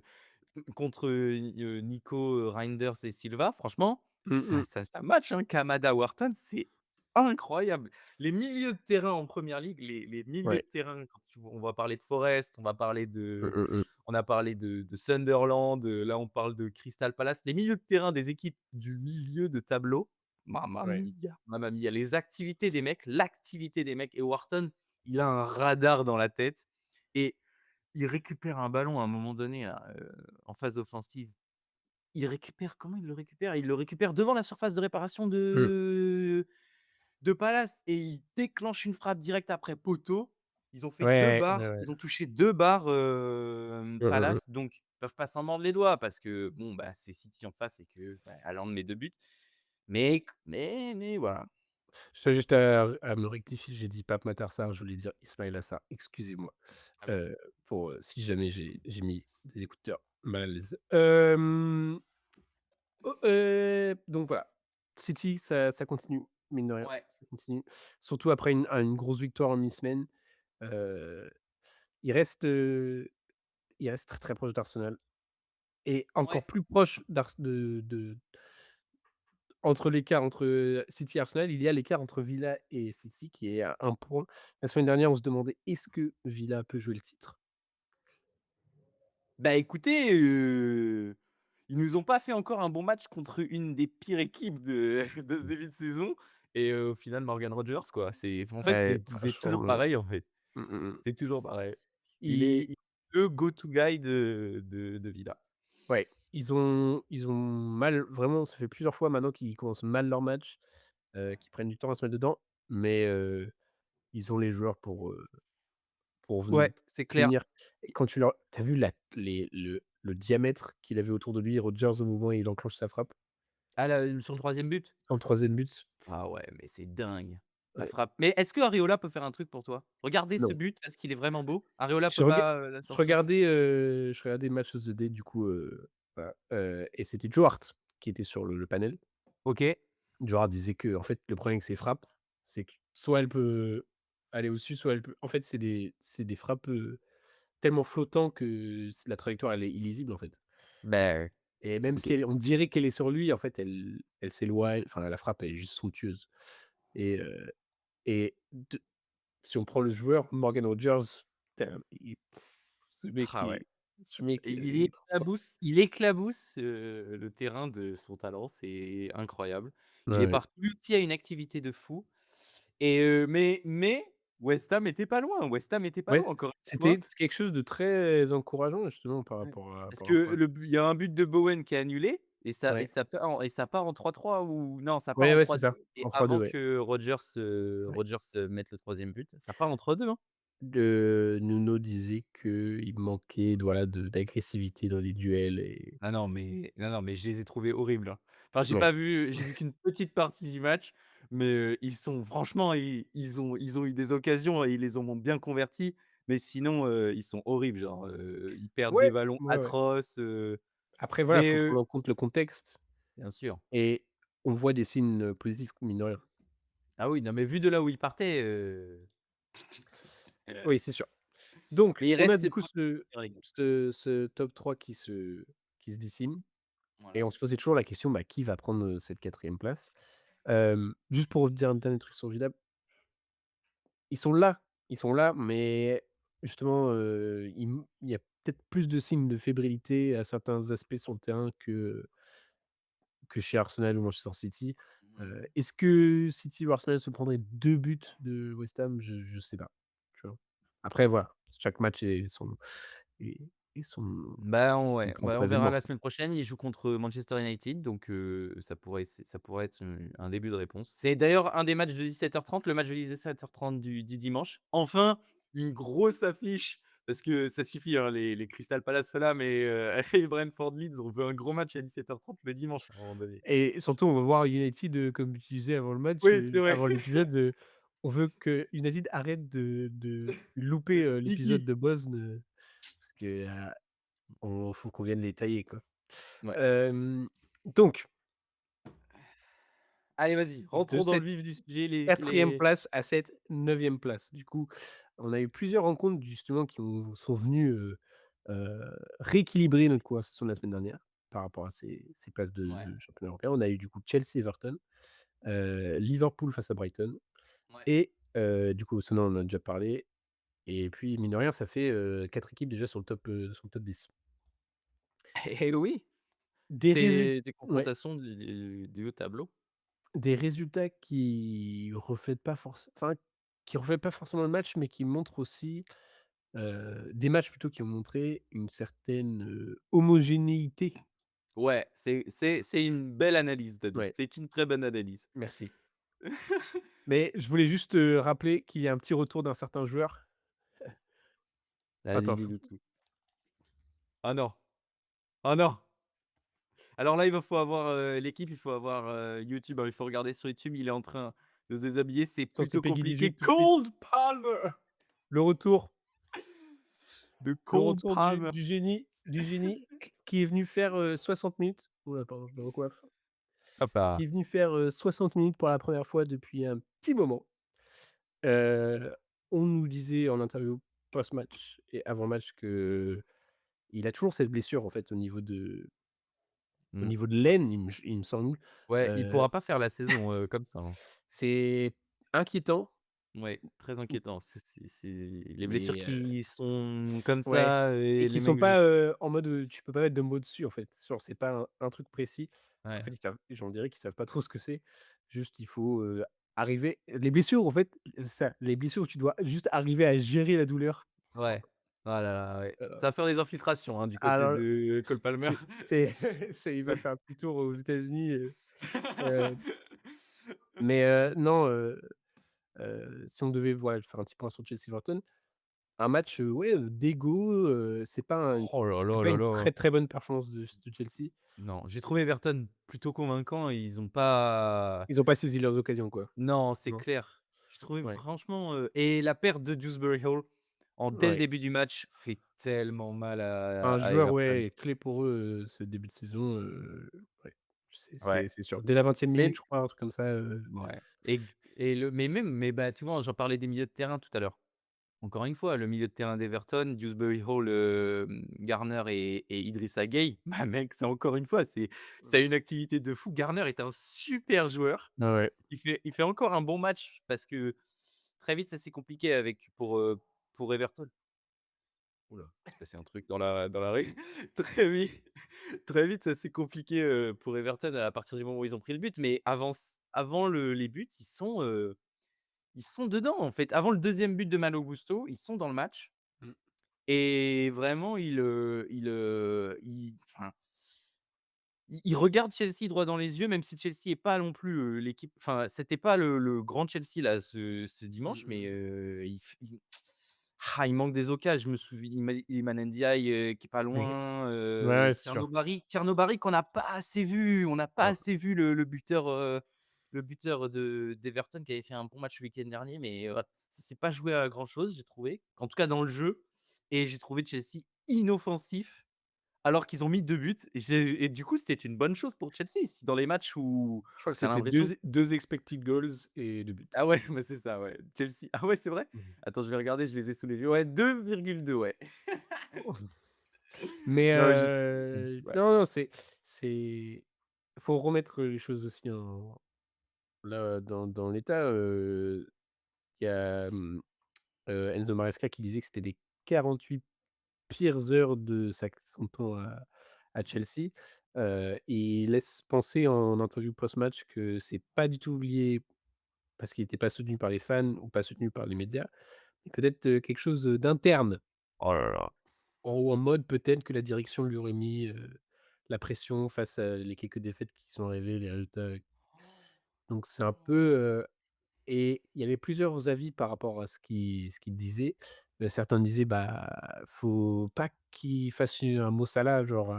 contre, Nico, Reinders et Silva. Franchement, Mmh ça mh. ça ça match, hein. Kamada Wharton, c'est incroyable. Les milieux de terrain en première ligue, les milieux Ouais. de terrain, quand tu on va parler de Forest, on va parler Mmh, de mmh mh. on a parlé de Sunderland, là, on parle de Crystal Palace. Les milieux de terrain des équipes du milieu de tableau, Ouais. mamma mia, les activités des mecs, l'activité des mecs et Wharton, il a un radar dans la tête et il récupère un ballon à un moment donné là, en phase offensive. Il récupère comment il le récupère? Il le récupère devant la surface de réparation Mmh. de Palace et il déclenche une frappe directe après poteau. Ils ont fait 2 Ouais, ouais, barres, ouais. ils ont touché 2 barres, Mmh, mmh mh. Palace, donc ils peuvent pas s'en mordre les doigts parce que bon, bah, c'est City en face et que, bah, Haaland met 2 buts. Mais voilà. Je tiens juste à me rectifier, j'ai dit Pape Matar Sarr, je voulais dire Ismaïla Sarr, excusez-moi, Ah oui. si jamais j'ai mis des écouteurs mal à l'aise. Donc voilà, City, ça continue, mine de rien, Ouais, ça continue. Surtout après une grosse victoire en mi-semaine, heu, il reste, il reste très, très proche d'Arsenal et ouais. encore plus proche de entre l'écart entre, City et Arsenal, il y a l'écart entre Villa et City qui est à 1 point. La semaine dernière, on se demandait: «Est-ce que Villa peut jouer le titre?» Bah, écoutez, ils nous ont pas fait encore un bon match contre une des pires équipes de de ce début de saison et au final Morgan Rogers quoi. C'est en fait, Ouais, c'est toujours franchement, pareil en fait. mmh, mmh mh. C'est toujours pareil. Ils Il est le go to guy de Villa. Ouais, ils ont mal vraiment, ça fait plusieurs fois maintenant qu'ils commencent mal leur match, qu'ils prennent du temps à se mettre dedans, mais ils ont les joueurs pour Ouais, c'est clair. finir. Et quand tu as vu le diamètre qu'il avait autour de lui, Rodgers, au moment où il enclenche sa frappe, Ah là, sur le troisième but? sur le 3e but? Ah ouais, mais c'est dingue. La Ouais, frappe. Mais est-ce que Areola peut faire un truc pour toi? Regardez ce non. but parce qu'il est vraiment beau. Areola Je peut rega pas, la sortir? je regardais Match of the Day du coup, voilà, et c'était Joe Hart qui était sur le panel. OK. Joe Hart disait qu'en fait, le problème avec ses frappes, c'est que soit elle peut aller au-dessus, soit elle peut en fait, c'est des frappes, tellement flottants que la trajectoire, elle est illisible, en fait. Bah, Et même si OK. on dirait qu'elle est sur lui, en fait, elle s'éloigne, enfin, la frappe, elle est juste somptueuse et et de si on prend le joueur Morgan Rogers, putain, Ah ouais. ce mec, Il il est trop fort. éclabousse, le terrain de son talent, c'est incroyable. Il est Ouais. parti lui aussi a une activité de fou et mais West Ham était pas loin. West Ham était pas Ouais, loin encore une c'était fois. c'est quelque chose de très encourageant justement Ouais. Parce par que rapport à ça. le but il y a un but de Bowen qui est annulé Ouais. ça part en 3-3 ou non, ça part Ouais, en ouais, c'est 3-2 ça, et en 3-2, avant ouais. que Ouais. Rodgers, mette le troisième but, ça part en 3-2, hein. Nuno disait qu'il manquait voilà d'agressivité dans les duels et Non, non, mais je les ai trouvés horribles, hein. Enfin, ouais. j'ai vu qu'une petite partie du match, Mais, ils sont franchement, ils ont eu des occasions et ils les ont bien converties, mais sinon, ils sont horribles, genre, ils perdent des Ouais, ballons ouais, ouais. atroces, Après voilà, mais, faut prendre en compte le contexte bien sûr. et on voit des signes, positifs, mine de rien. Ah oui, non, mais vu de là où ils partaient, Oui, c'est sûr. Donc mais il on a reste du ces coup points ce sur les gars. ce top 3 qui se dessine et Voilà. on se posait toujours la question, bah, qui va prendre, cette quatrième place? Juste pour dire un dernier truc sur Villa, ils sont là, mais justement, il y a peut-être plus de signes de fébrilité à certains aspects sur le terrain que chez Arsenal ou Manchester City. Mmh. Est-ce que City ou Arsenal se prendraient 2 buts de West Ham? Je sais pas, tu vois? Après voilà, chaque match est est Bah, son ouais, bah, propre on verra événement, la quoi. semaine prochaine. Ils jouent contre Manchester United, donc ça pourrait être, un début de réponse. C'est d'ailleurs un des matchs de 17h30, le match de 17h30 du dimanche. Enfin, une grosse affiche parce que ça suffit, hein, les Crystal Palace Fulham et et Brentford Leeds, on veut un gros match à 17h30 le dimanche, à un moment donné. Et surtout, on va voir United, comme tu disais avant le match, Oui, c'est vrai. avant l'épisode, on veut que United arrête de louper, D'être l'épisode sneaky. de Bosn, parce que, on faut qu'on vienne les tailler, quoi. Ouais. Donc Allez, vas-y, de rentrons dans le cette vif du sujet, quatrième les place à cette neuvième place. Du coup, on a eu plusieurs rencontres justement qui sont venues, rééquilibrer notre conversation de la semaine dernière par rapport à ces places ouais, de championnat européen. On a eu du coup Chelsea-Everton, Liverpool face à Brighton ouais. et du coup Arsenal on en a déjà parlé et puis mine de rien ça fait, 4 équipes déjà sur le top 10. Eh oui, Des résultats, c'est des ouais, confrontations du haut tableau. des résultats qui reflètent pas forcément le match, mais qui montrent aussi, des matchs plutôt qui ont montré une certaine, homogénéité. Ouais, c'est une belle analyse, Dado. Ouais, C'est une très bonne analyse. merci. Mais je voulais juste, rappeler qu'il y a un petit retour d'un certain joueur. Vas-y, Attends, dis-nous tout. Ah non, ah non! Alors là, faut avoir, l'équipe, il faut avoir, YouTube, hein, il faut regarder sur YouTube, il est en train de se déshabiller, c'est sur c'est plutôt Peggy compliqué. 18 tout de suite. Cole Palmer! Le retour De le Cole retour Palmer. du génie qui est venu faire, 60 minutes. Ouh là, pardon, je me recoiffe. Hop là. Qui est venu faire, 60 minutes pour la première fois depuis un petit moment. Heu, on nous disait en interview post-match et avant-match qu'il a toujours cette blessure en fait au Mmh. niveau de l'aine, il me semble. Ouais, il Heu, pourra pas faire la saison, comme ça, hein. c'est inquiétant, Ouais, très inquiétant. C'est les blessures mais qui sont comme ouais ça et et qui les sont mecs jouent. pas, en mode, tu peux pas mettre de mots dessus en fait. Genre c'est pas un truc précis, parce qu'en Ouais, fait j'en dirais qu'ils savent pas trop ce que c'est. Juste il faut, arriver les blessures en fait, ça, les blessures où tu dois juste arriver à gérer la douleur. ouais. Oh là là, ouais. Heu, Ça va faire des infiltrations, hein, du côté alors de Cole Palmer. c'est il va faire un petit tour aux États-Unis, heu, mais non, si on devait, voilà, faire un petit point sur Chelsea-Everton, un match, ouais, d'ego, Oh là c'est là pas là une là. très, très bonne performance de Chelsea. Non, j'ai trouvé Everton plutôt convaincant et ils ont pas Ils ont pas saisi leurs occasions, quoi. non, c'est Non, clair. J'ai trouvé ouais, franchement, et la perte de Dewsbury Hall dès le ouais. début du match fait tellement mal Un à joueur, Everton. ouais, clé pour eux, ce début de saison, ouais, Ouais, c'est sûr. Dès la 20e minute, mais je crois, un truc comme ça, ouais et le mais même mais bah, tu vois, j'en parlais des milieux de terrain tout à l'heure. Encore une fois, le milieu de terrain d'Everton, Dewsbury Hall, Garner et Idrissa Gueye, bah, mec, c'est encore une fois, c'est une activité de fou. Garner est un super joueur. ah ouais. Il fait encore un bon match parce que très vite, ça s'est compliqué pour Everton. Ouh là, il s'est passé un truc dans la rue. Très vite très vite, ça s'est compliqué, pour Everton à partir du moment où ils ont pris le but, mais avant les buts, ils sont dedans, en fait. Avant le deuxième but de Malo Gusto, ils sont dans le match. Mmh. Et vraiment, enfin, il regarde Chelsea droit dans les yeux, même si Chelsea est pas non plus, l'équipe enfin, c'était pas le grand Chelsea là, ce Mmh dimanche, mais mh. il manque des occasions. Je me souviens Iliman Ndiaye, qui est pas Oui. loin, Ouais, ouais, c'est sûr. Tierno Barry qu'on n'a pas assez vu. On n'a pas Non. assez vu le buteur, le buteur d'Everton qui avait fait un bon match le week-end dernier, mais voilà, ça s'est pas joué à grand chose, j'ai trouvé. En tout cas dans le jeu et j'ai trouvé Chelsea inoffensif alors qu'ils ont mis 2 buts et du coup, c'était une bonne chose pour Chelsea. Si dans les matchs où Je crois que tu as c'était l'impression 2 expected goals et 2 buts. ah ouais, bah, c'est ça, ouais. Chelsea ah ouais, c'est vrai? Mmh. Attends, je vais regarder, je les ai sous les yeux. Ouais, 2,2 ouais. Mais Non, j'ai ouais. non, non, c'est faut remettre les choses aussi en là, dans l'état, il y a, Enzo Maresca qui disait que c'était les 48 pires heures de son temps à Chelsea, et il laisse penser en interview post-match que c'est pas du tout lié parce qu'il était pas soutenu par les fans ou pas soutenu par les médias, mais peut-être, quelque chose, d'interne. Oh là là. En mode peut-être que la direction lui aurait mis, la pression face à les quelques défaites qui sont arrivées, les résultats, donc c'est un peu, et il y avait plusieurs avis par rapport à ce qu'il disait. Certains disaient: «Bah, faut pas qu'il fasse un Mo Salah, genre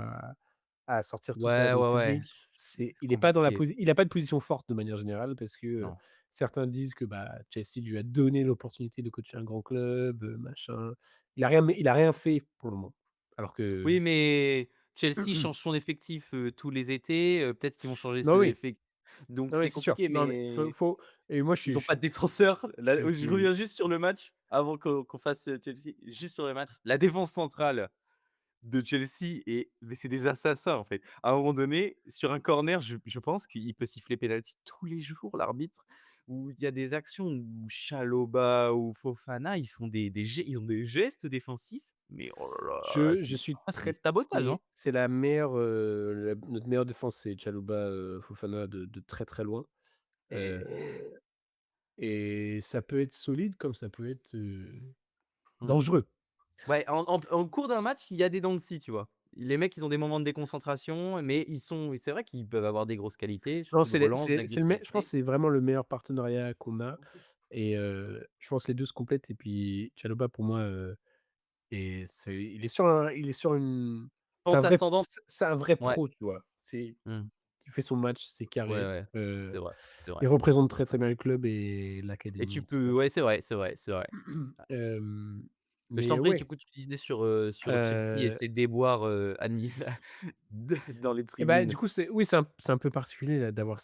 à sortir tout ça Ouais, dans le ouais, ouais, public». c'est Il est pas dans la compliqué. posi il a pas de position forte de manière générale parce que, Non. certains disent que, bah, Chelsea lui a donné l'opportunité de coacher un grand club, machin. Il a rien fait pour le moment. Alors que Oui, mais Chelsea change son effectif, tous les étés, peut-être qu'ils vont changer non, ce oui. effectif donc Non, oui, c'est c'est sûr. compliqué, Non, mais faut mais faut et moi ils ont je pas suis de défenseur. Là, je je suis reviens juste sur le match avant qu'on fasse, Chelsea, juste sur le match. La défense centrale de Chelsea et mais c'est des assassins, en fait. À un moment donné, sur un corner, je pense qu'il peut siffler penalty tous les jours, l'arbitre, où il y a des actions où Chalobah ou Fofana, ils font ils ont des gestes défensifs, mais oh là là, je suis c'est du très sabotage, hein. c'est la meilleure, notre meilleure défense, c'est Tchalobah, Fofana de très, très loin, heu Et et ça peut être solide comme ça peut être, mmh. dangereux. Ouais, en cours d'un match, il y a des dents de scie, tu vois? Les mecs, ils ont des moments de déconcentration, mais c'est vrai qu'ils peuvent avoir des grosses qualités, Non, surtout de relance, je pense que d'agressivité. c'est vraiment le meilleur partenariat qu'on a et je pense que les 2 se complètent et puis Tchalobah pour moi, et il est sur une Pente ascendante. c'est un vrai Ouais. pro, tu vois? Mmh. Il fait son match, c'est Ouais, carré, ouais, c'est vrai, c'est vrai. il représente très, très bien le club et Et tu l'académie, tout peux ça. ouais, c'est vrai, c'est vrai, c'est vrai. Mais je t'en Mais prie, du ouais, coup, tu disais sur Chelsea et heu ses déboires, dans les et bah, tribunes. du coup, c'est un peu particulier là d'avoir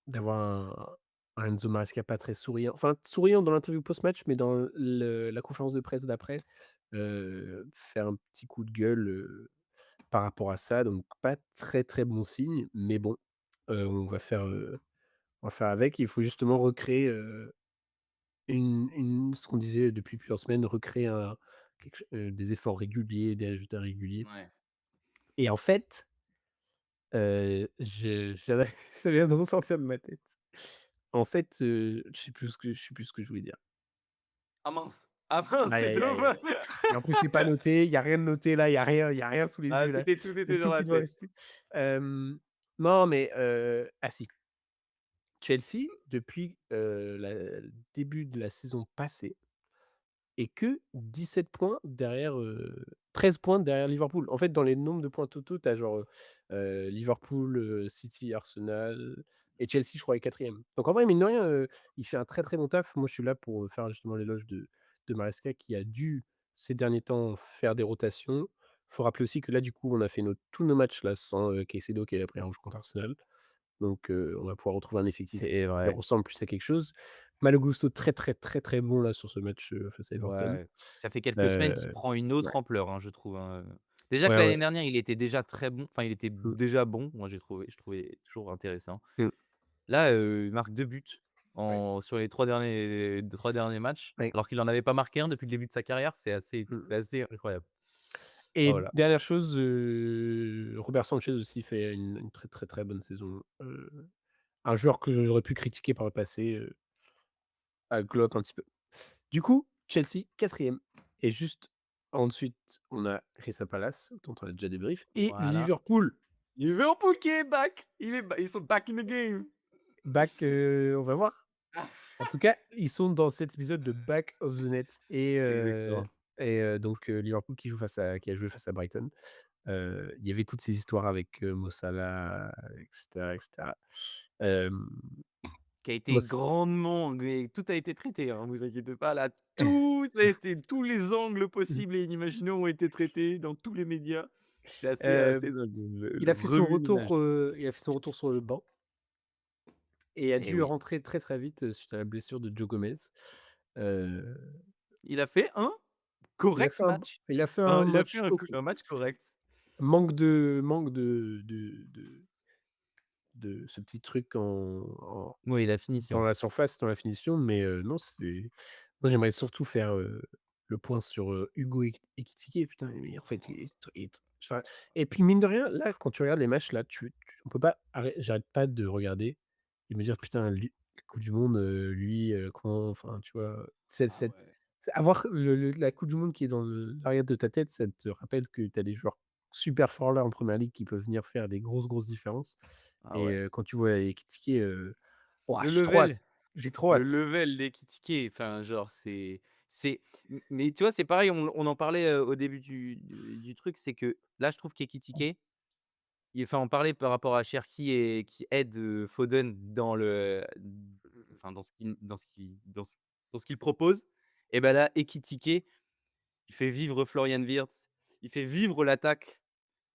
d'avoir un Enzo Maresca pas très souriant, enfin souriant dans l'interview post-match, mais dans la conférence de presse d'après, faire un petit coup de gueule, par rapport à ça, donc pas très, très bon signe, mais bon, on va faire avec. Il faut justement recréer, ce qu'on disait depuis plusieurs semaines, recréer des efforts réguliers, des résultats réguliers Ouais. et en fait, j'avais ça vient de ressortir de ma tête. En fait, je sais plus ce que je voulais dire. Ah mince! Ah mince, Aïe, c'est aïe, aïe, dommage! aïe. Et en plus, c'est pas noté, il y a rien de noté là, il y a rien sous les Ah, yeux là. c'était tout était Le dans tout la qui doit tête. rester. Non, mais ah si, Chelsea depuis, le début de la saison passée et que 17 points derrière, 13 points derrière Liverpool. En fait, dans les nombres de points totaux, tu as genre, Liverpool, City, Arsenal et Chelsea, je crois, est 4e. Donc en vrai, mine de rien, il fait un très, très bon taf. Moi, je suis là pour, faire justement l'éloge de Maresca qui a dû, ces derniers temps, faire des rotations. Faut rappeler aussi que là, du coup, on a fait tous nos matchs là sans, Caicedo qui avait pris un rouge contre Arsenal. Donc on va pouvoir retrouver un effectif C'est qui vrai. ressemble plus à quelque chose. Malo Gusto très, très, très, très bon là sur ce match, face à Everton. Ouais, ça fait quelques semaines qu'il Heu, prend une ouais, autre ampleur, hein, je trouve, hein. Déjà que ouais, l'année ouais. dernière, il était déjà très bon, enfin, il était Mmh, déjà bon, moi je trouvais toujours intéressant. mmh, Là, il marque 2 buts ouais, sur les 3 derniers matchs, ouais, alors qu'il en avait pas marqué un depuis le début de sa carrière, mmh c'est assez incroyable. et Voilà. dernière chose, Robert Sanchez aussi fait une très, très, très bonne saison. Un joueur que j'aurais pu critiquer par le passé, à Klopp un petit peu. Du coup, Chelsea 4e et juste ensuite, on a Crystal Palace dont on a déjà débrief et Voilà. Liverpool Liverpool qui est back! Ils sont back in the game! back, on va voir. En tout cas, ils sont dans cet épisode de Back of the Net et Exactement. et Liverpool qui a joué face à Brighton. Il y avait toutes ces histoires avec, Mo Salah, et cetera. Hem, Qui a été Moss grandement mais tout a été traité, hein, vous inquiétez pas là, tout a été tous les angles possibles et inimaginables ont été traités dans tous les médias. C'est assez hem, dingue il a le fait son remue-ménage. retour, il a fait son retour sur le banc et a Eh dû oui. rentrer très, très vite, suite à la blessure de Joe Gomez. Heu, Il a fait un il a correct fait un match. il a fait un Il a fait match OK. un match correct. Manque de ce petit truc Oui, la dans finition. la surface, dans la finition, mais non, moi, j'aimerais surtout faire, le point sur, Hugo Ekitike. Putain, mais en fait, il est enfin et puis mine de rien, là, quand tu regardes les matchs, là, on peut pas j'arrête pas de regarder et me dire: «Putain, lui, la coupe du monde, lui, comment» enfin, tu vois? Ah ouais. Avoir la coupe du monde qui est dans l'arrière de ta tête, ça te rappelle que tu as des joueurs super forts là en première ligue qui peuvent venir faire des grosses, grosses différences Ah et ouais. quand tu vois Ekitike, Le j'ai trop level hâte. J'ai trop le hâte. level des Ekitike, enfin genre c'est mais tu vois, c'est pareil, on en parlait, au début du truc, c'est que là, je trouve qu'Ekitike, enfin, on parlait par rapport à Cherki et qui aide, Foden dans enfin dans ce qu'il propose et bah là, Ekitike, il fait vivre Florian Wirtz, il fait vivre l'attaque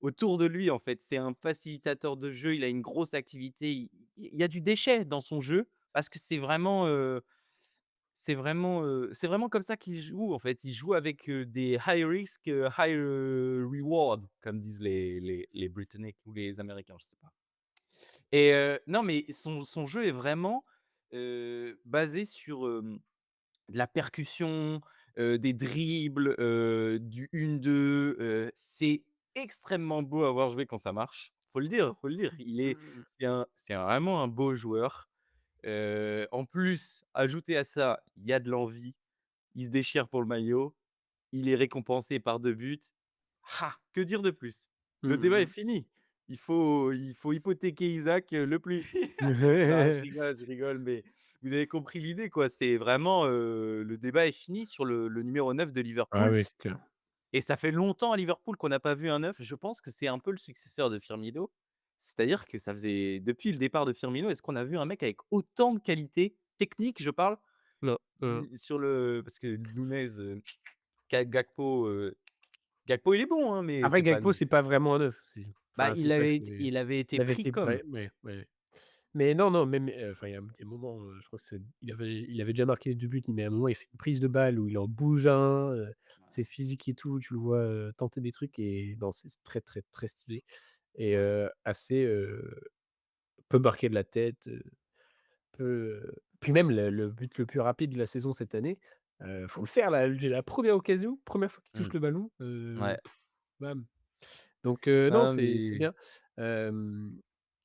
autour de lui, en fait. C'est un facilitateur de jeu, il a une grosse activité, il y a du déchet dans son jeu parce que c'est vraiment comme ça qu'il joue, en fait. Il joue avec, des high risk, high, reward comme disent les Britanniques ou les Américains, je sais pas. Et non, mais son jeu est vraiment, basé sur, de la percussion, des dribbles, du 1-2, c'est extrêmement beau à voir jouer quand ça marche. Faut le dire, faut le dire. Mmh. C'est vraiment un beau joueur. En plus, ajouté à ça, il y a de l'envie, il se déchire pour le maillot, il est récompensé par 2 buts. Ah! Que dire de plus? Mmh Le débat est mh, fini. Il faut hypothéquer Isaac, le plus non, mmh. je rigole, mais vous avez compris l'idée, quoi. C'est vraiment, le débat est fini sur le numéro 9 de Ah Liverpool oui, c'est clair. et ça fait longtemps à Liverpool qu'on n'a pas vu un 9. Je pense que c'est un peu le successeur de Firmino. C'est-à-dire que ça faisait depuis le départ de Firmino, est-ce qu'on a vu un mec avec autant de qualité technique, je parle, Non, sur le parce que Nunez, Gakpo il est bon, hein, mais après c'est pas Gakpo, c'est pas vraiment un neuf aussi. bah, Enfin, c'est ça que c'est il avait été il avait pris été comme. ouais, ouais. Mais non, non, même, enfin, il y a des moments, je crois que il avait déjà marqué 2 buts, mais à un moment, il fait une prise de balle où il en bouge un, c'est physique et tout, tu le vois, tenter des trucs et non, c'est très, très, très stylé et Ouais. assez, peut marquer de la tête, puis même le but le plus rapide de la saison cette année, faut le faire là, la première occasion, première fois qu'il touche Mmh. le ballon, Ouais. bam. Donc non, Non, c'est mais bien. Hem,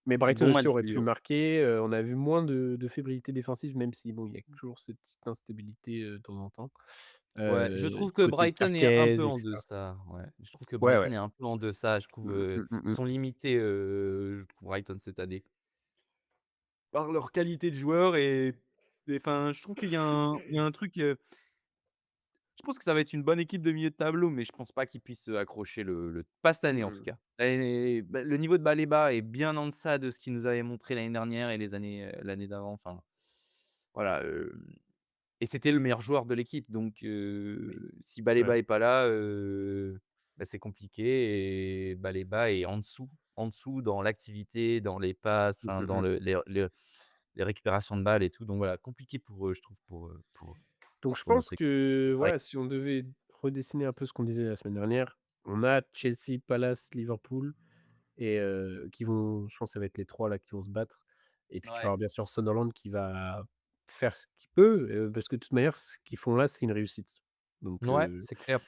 mais Brighton bon aussi match aurait de pu Liverpool. marquer, on a vu moins de fébrilité défensive, même si bon, il y a toujours cette petite instabilité, de temps en temps, Ouais, je trouve que côté Brighton est un Kerkez peu et en cetera. deçà, ouais. Je trouve que Ouais, Brighton ouais. est un peu en deçà. Je trouve, ils Mmh. sont limités, je trouve Brighton cette année. Par leur qualité de joueurs et enfin, je trouve qu'il y a un truc, je pense que ça va être une bonne équipe de milieu de tableau, mais je pense pas qu'ils puissent, accrocher le pas cette année en tout Mmh. cas. Le niveau de Baleba est bien en deçà de ce qu'il nous avait montré l'année dernière et l'année d'avant, enfin, voilà, et c'était le meilleur joueur de l'équipe donc Oui. si Ouais. Baleba est pas là, bah, c'est compliqué et Baleba est en dessous dans l'activité, dans les passes, enfin dans Mmh. les récupérations de balles et tout donc voilà, compliqué pour eux, je trouve, Donc je pour pense notre équipe. que, Ouais. voilà, si on devait redessiner un peu ce qu'on disait la semaine dernière, on a Chelsea, Palace, Liverpool et qui vont je pense que ça va être les 3 là qui vont se battre et puis tu vas Ouais. avoir bien sûr Sunderland qui va faire ce qu'il peut, parce que de toute manière ce qu'ils font là, c'est une réussite. Donc Ouais, heu, c'est clair.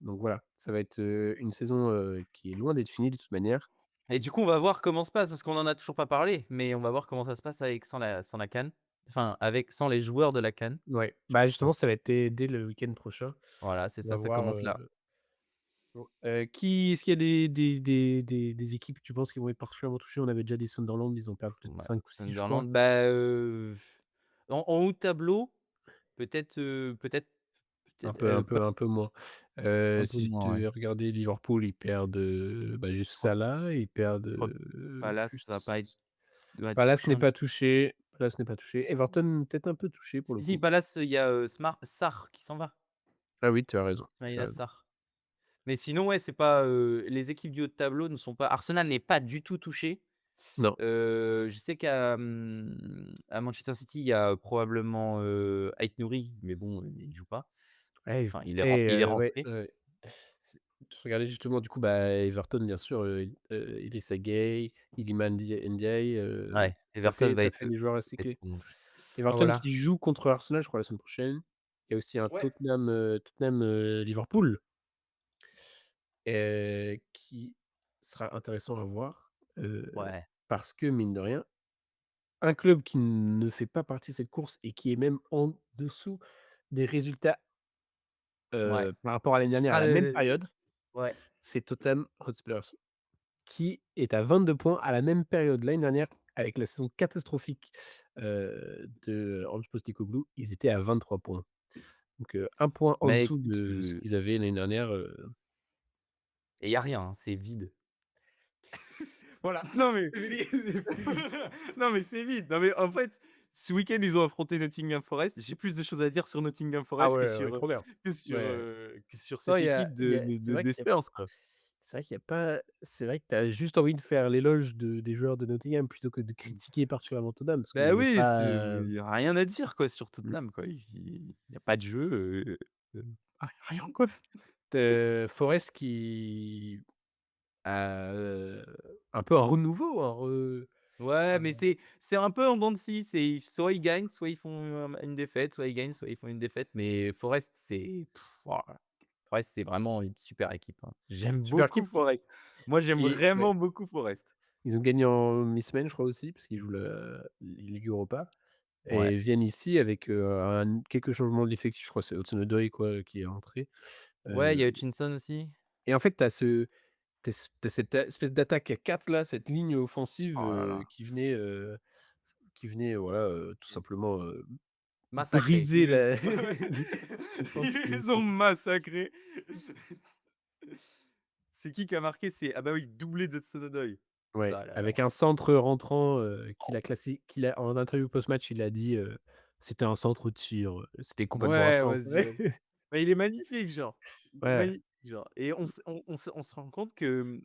donc voilà, ça va être, une saison, qui est loin d'être finie de toute manière. Et du coup, on va voir comment se passe parce qu'on en a toujours pas parlé, mais on va voir comment ça se passe avec sans la CAN. Enfin, avec sans les joueurs de la CAN. Ouais, Je bah, justement pense ça va être dès le week-end prochain. voilà, c'est On va ça, ça voir, commence là. qui est-ce qu'il y a des équipes, tu penses, qui vont être particulièrement touchées? On avait déjà dit Sunderland, ils ont perdu peut-être Ouais, 5 ou 6 je crois. Sunderland, bah, en haut de tableau, peut-être, Un peut-être, peu un peu un peu moins. Un peu Si je moins, ouais. devais regarder Liverpool, ils perdent, bah, juste Je crois Salah, ils perdent, je crois que Palace va pas juste être doit être Palace touché n'est un pas petit touché, Palace n'est pas touché. Everton peut-être un peu touché pour le si, si, coup. Palace, il y a, Sarr qui s'en va. Ah oui, tu as raison, tu as Ismaïla raison. Sarr. Mais sinon, ouais, c'est pas, les équipes du haut de tableau ne sont pas Arsenal n'est pas du tout touché. Non. Je sais qu'à, à Manchester City, il y a probablement, Aït-Nouri, mais bon, il joue pas. Eh Enfin, il est ouais, rentré. ouais. C'est je regardais justement du coup, bah, Everton bien sûr, Idrissa Gueye, Iliman Ndiaye, Ouais, Everton va ça être, fait des joueurs assez clés. complètement touché. Enfin Everton voilà. qui joue contre Arsenal, je crois, la semaine prochaine. Il y a aussi un Ouais. Tottenham, Liverpool, qui sera intéressant à voir, Ouais, parce que mine de rien, un club qui ne fait pas partie de cette course et qui est même en dessous des résultats, ouais. par rapport à l'année Ce dernière à sera la même le période, ouais. c'est Tottenham Hotspur, qui est à 22 points à la même période l'année dernière avec la saison catastrophique, de Ange Postecoglou, ils étaient à 23 points. Donc 1 point en Mais dessous écoute, de ce qu'ils avaient l'année dernière, et il y a rien, hein, c'est vide. Voilà. Non mais non mais c'est vide. Non mais en fait, ce week-end, ils ont affronté Nottingham Forest. J'ai plus de choses à dire sur Nottingham ah Forest ouais, ouais, trop bien. Ouais. que sur Non, cette équipe il y a c'est vrai qu'il y a d'Espérance, quoi. c'est vrai qu'il y a pas c'est vrai que tu as juste envie de faire l'éloge des joueurs de Nottingham plutôt que de Mmh. critiquer particulièrement Tottenham parce qu'il Bah y avait oui, pas, il y a rien à dire quoi sur mmh, Tottenham quoi. Il y a pas de jeu, rien quoi. Forest qui a, un peu un renouveau, Ouais, mais un c'est un peu en dents de scie, c'est soit ils gagnent, soit ils font, une défaite, soit ils gagnent, soit ils font une défaite, mais Forest, c'est waouh, Forest, c'est vraiment une super équipe, hein. J'aime super beaucoup équipe Forest. Moi, j'aime ouais, vraiment beaucoup Forest. ils ont gagné en mi-semaine, je crois aussi, parce qu'ils jouent la Ligue Europa Ouais. et viennent ici avec, quelques changements d'effectifs. Je crois que c'est Hudson-Odoi quoi, qui est rentré, Ouais, il heu y a Hutchinson aussi. et en fait, tu as cette espèce d'attaque à 4 là, cette ligne offensive, Oh là là, qui venait, voilà, tout ils simplement, massacré. briser la Ouais. les défenses Ils qui les ont massacrés. C'est qui a marqué? C'est ah bah oui, doublé d'Hudson-Odoi. ouais, Ah là là. avec un centre rentrant, qu'il a en interview post-match, il a dit, «C'était un centre tir, c'était complètement un Ouais, centre». vas-y, vas-y. Bah, il est magnifique, genre. Il est Ouais, magnifique, genre et on se rend compte que,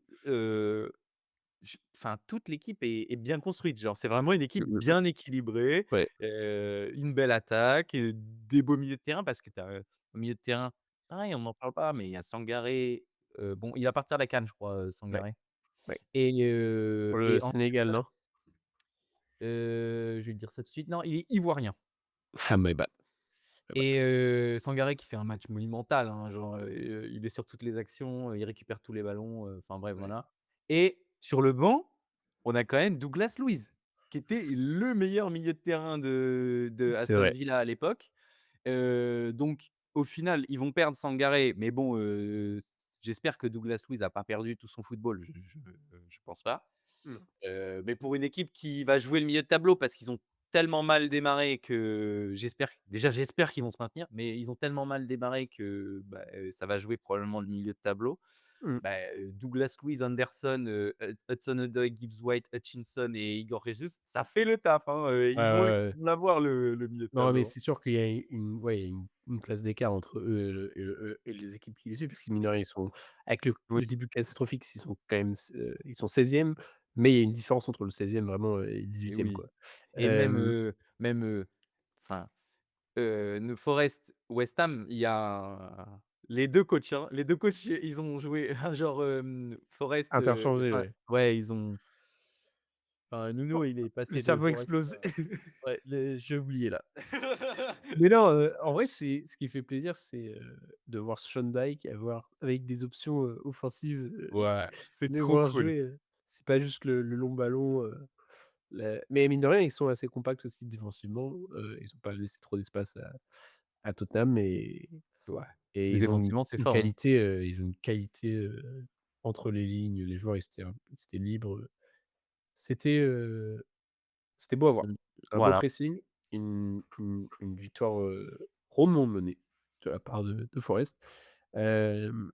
j enfin, toute l'équipe est bien construite, genre, c'est vraiment une équipe bien équilibrée, ouais, une belle attaque, des beaux milieux de terrain parce que tu as, au milieu de terrain, pareil, on n'en parle pas, mais il y a Sangaré, bon, il va partir à la CAN, je crois, ouais, Sangaré ouais. Pour et le en Sénégal, non? je vais te dire ça tout de suite. Non, il est ivoirien. Ah my bad, my bad. Et Sangaré qui fait un match monumental, hein, genre, il est sur toutes les actions, il récupère tous les ballons, enfin bref, Ouais, voilà. Et sur le banc, on a quand même Douglas Luiz, qui était le meilleur milieu de terrain de c'est Aston vrai. Villa à l'époque. Donc au final, ils vont perdre Sangaré, mais bon, j'espère que Douglas Luiz a pas perdu tout son football, je pense pas. Non. Mais pour une équipe qui va jouer le milieu de tableau parce qu'ils ont tellement mal démarré que j'espère qu'ils vont se maintenir, mais ils ont tellement mal démarré que, bah, ça va jouer probablement le milieu de tableau. Mmh. Bah, Douglas Luiz, Anderson, Hudson-Odoi, Gibbs-White, Hutchinson et Igor Jesus, ça fait le taf, hein, Ouais, ouais, ouais. ils vont l'avoir le milieu de Non, mais tableau, hein. c'est sûr qu'il y a il y a une classe d'écart entre eux et les équipes qui les suivent, parce que mine de rien, ils sont avec Oui, le début catastrophique, ils sont quand même ils sont 16e, mais il y a une différence entre le 16e vraiment et le et 18e oui quoi. et même, Hem, enfin Ne Forest, West Ham, il y a les 2 coachs, hein, les 2 coachs, ils ont joué genre, Forest, Interchangé, enfin ouais. ouais, ils ont enfin Oh, Nuno, il est le passé de cerveau Forest explose. à Ouais, le j'ai oublié là. Mais non, en vrai, c'est ce qui fait plaisir, c'est, de voir Sean Dyche avoir avec des options, offensives, ouais, c'est de trop voir cool. jouer, c'est pas juste le long ballon, mais mine de rien, ils sont assez compacts aussi défensivement, ils ont pas laissé trop d'espace à Tottenham Ouais, et mais défensivement, c'est fort, hein. ils ont une qualité, entre les lignes, les joueurs ils étaient libres, c'était, c'était beau à voir. Mmh, Un beau voilà. pressing, une victoire, rondement menée de la part de Forest. Hem,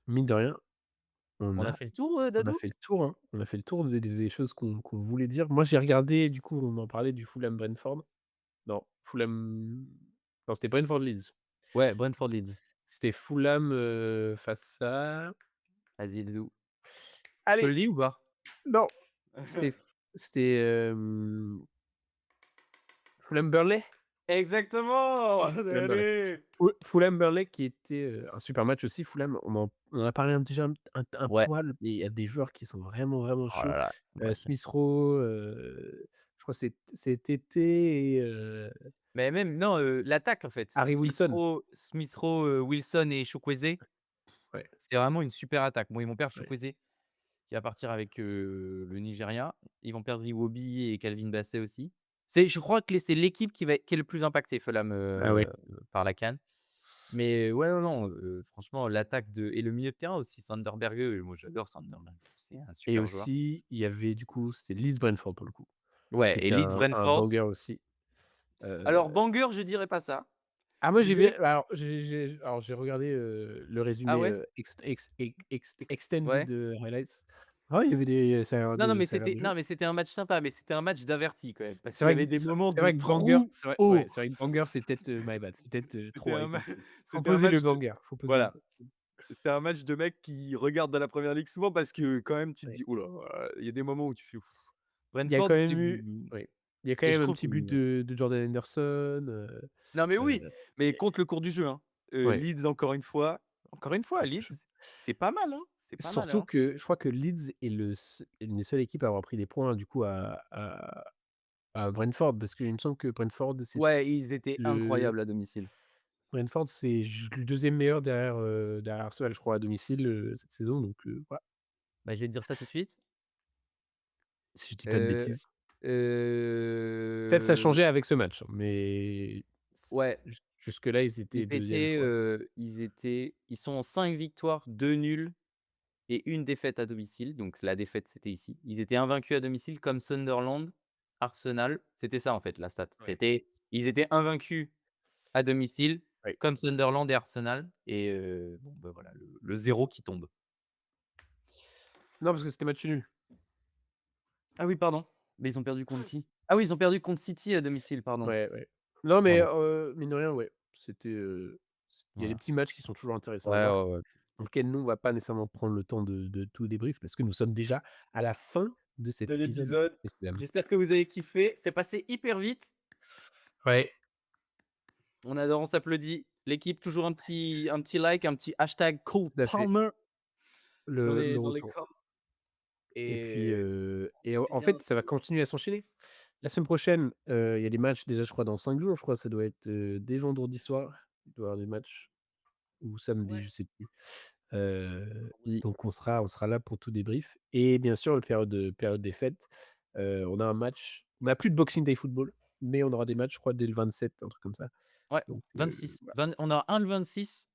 mine de rien, on On a a fait le tour, on a d'ado? fait le tour, hein. On a fait le tour des choses qu'on voulait dire. Moi, j'ai regardé, du coup, on en parlait du Fulham-Brentford. Non, Fulham non, c'était Brentford-Leeds. Ouais, Brentford Leeds. C'était Fulham, face à Vas-y, dis-nous. Je te allez, le dis ou pas? non, c'était, Fulham-Burnley? Exactement! Fulham-Burnley. Allez! Fulham-Burnley qui était, un super match aussi. Fulham, on en a parlé déjà un Ouais. poil, mais il y a des joueurs qui sont vraiment, vraiment Oh là chauds. là, moi je Smith Rowe, je crois que c'est Tété et mais même non, l'attaque en fait. Harry Wilson. Smith Rowe, Wilson et Chukwueze, Ouais, c'est vraiment une super attaque. Moi, ils vont perdre ouais. Chukwueze qui va partir avec, le Nigeria. Ils vont perdre Iwobi et Calvin Bassey aussi. Je crois que c'est l'équipe qui est le plus impactée Fulham, Ah ouais. par la CAN. Mais ouais, non, non, franchement l'attaque de et le milieu de terrain aussi, Sanderberge, moi j'adore Sanderberge, c'est un Et super joueur. aussi, il y avait du coup, c'était Leeds-Brentford pour le coup, Ouais qui et était Leeds un Brentford. banger aussi. Alors Heu, banger, je dirais pas ça. moi Je j'ai bien dirais que alors j'ai regardé, le ah résumé, ouais? extended, Ouais. highlights. Ah ouais, il y avait des Non, non, mais ça a l'air de jeu. c'était un match sympa, mais c'était un match d'avertis quand même, parce C'est qu'il y vrai que avait des moments c'est de vrai que banger, trou c'est vrai, ouais, haut. c'est vrai que banger, c'est peut-être, my bad, c'est peut-être, C'était trop un hype ma un peu. Faut c'était un poser le match de banger, faut poser le voilà, c'était un match de mecs qui regardent dans la première ligue souvent parce que quand même tu te ouais. dis: «Ouh là», il y a des moments où tu fais: «Ouf». Il y a quand Brentford, c'est même eu ouais, il y a quand et je même un trouve petit but de Jordan Henderson, non mais oui, heu mais et contre le cours du jeu, hein. ouais, Leeds encore une fois, Leeds, je c'est pas mal, hein, c'est pas mal, surtout hein. que je crois que Leeds est une des seules équipes à avoir pris des points du coup à Brentford, parce qu'il me semble que Ouais, ils étaient le incroyables à domicile. Brentford, c'est le 2e meilleur derrière Arsenal, je crois, à domicile, cette saison, donc voilà, Bah, je vais te dire ça tout de suite. si je dis pas de Heu, bêtises. Peut-être ça a heu, changé avec ce match, hein, mais ouais. jusque-là, ils étaient 2e, je crois. Ils sont en 5 victoires, 2 nuls et une défaite à domicile, donc la défaite, c'était ici. Ils étaient invaincus à domicile comme Sunderland, Arsenal, c'était ça en fait la stat. Ouais, Ils étaient invaincus à domicile ouais. comme Sunderland et Arsenal et bon, bah, voilà le 0 qui tombe. Non, parce que c'était match nul. Ah oui, pardon, mais ils ont perdu contre qui? Ah oui, ils ont perdu contre City à domicile, pardon, Ouais, ouais. Non, mais pardon. mine de rien, ouais, il y a des Voilà. petits matchs qui sont toujours intéressants à Ouais, voir, ouais, ouais. dans lequel nous, on va pas nécessairement prendre le temps de tout débrief parce que nous sommes déjà à la fin de cet De épisode, l'épisode. messieurs dames. J'espère que vous avez kiffé, c'est passé hyper vite. Ouais, On adore, on s'applaudit. L'équipe, toujours un petit like, un petit hashtag Cole tout à fait. Palmer Le dans les retour coms et puis, et en bien fait, ça va continuer à s'enchaîner. La semaine prochaine, il y a des matchs déjà, je crois, dans 5 jours, je crois, ça doit être, dès vendredi soir. Il doit y avoir des matchs ou samedi, ouais, je sais plus. vendredi. Donc on sera là pour tout débrief et bien sûr, période des fêtes, on a un match, on a plus de Boxing Day football, mais on aura des matchs, je crois, dès le 27, un truc comme ça. Ouais, Donc 26. voilà. On a un le 26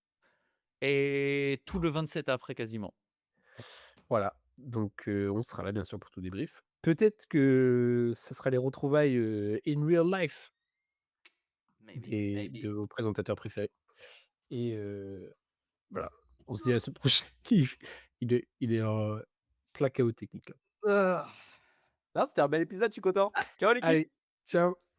et tout le 27 après quasiment. Voilà, donc on sera là bien sûr pour tout débrief. Peut-être que ça sera les retrouvailles, in real life Maybe, de maybe. vos présentateurs préférés et voilà. On se dit à la semaine prochaine. Il est en plein chaos technique là. Ah! Non, c'était un bel épisode, je suis content. Ciao l'équipe. Allez, ciao.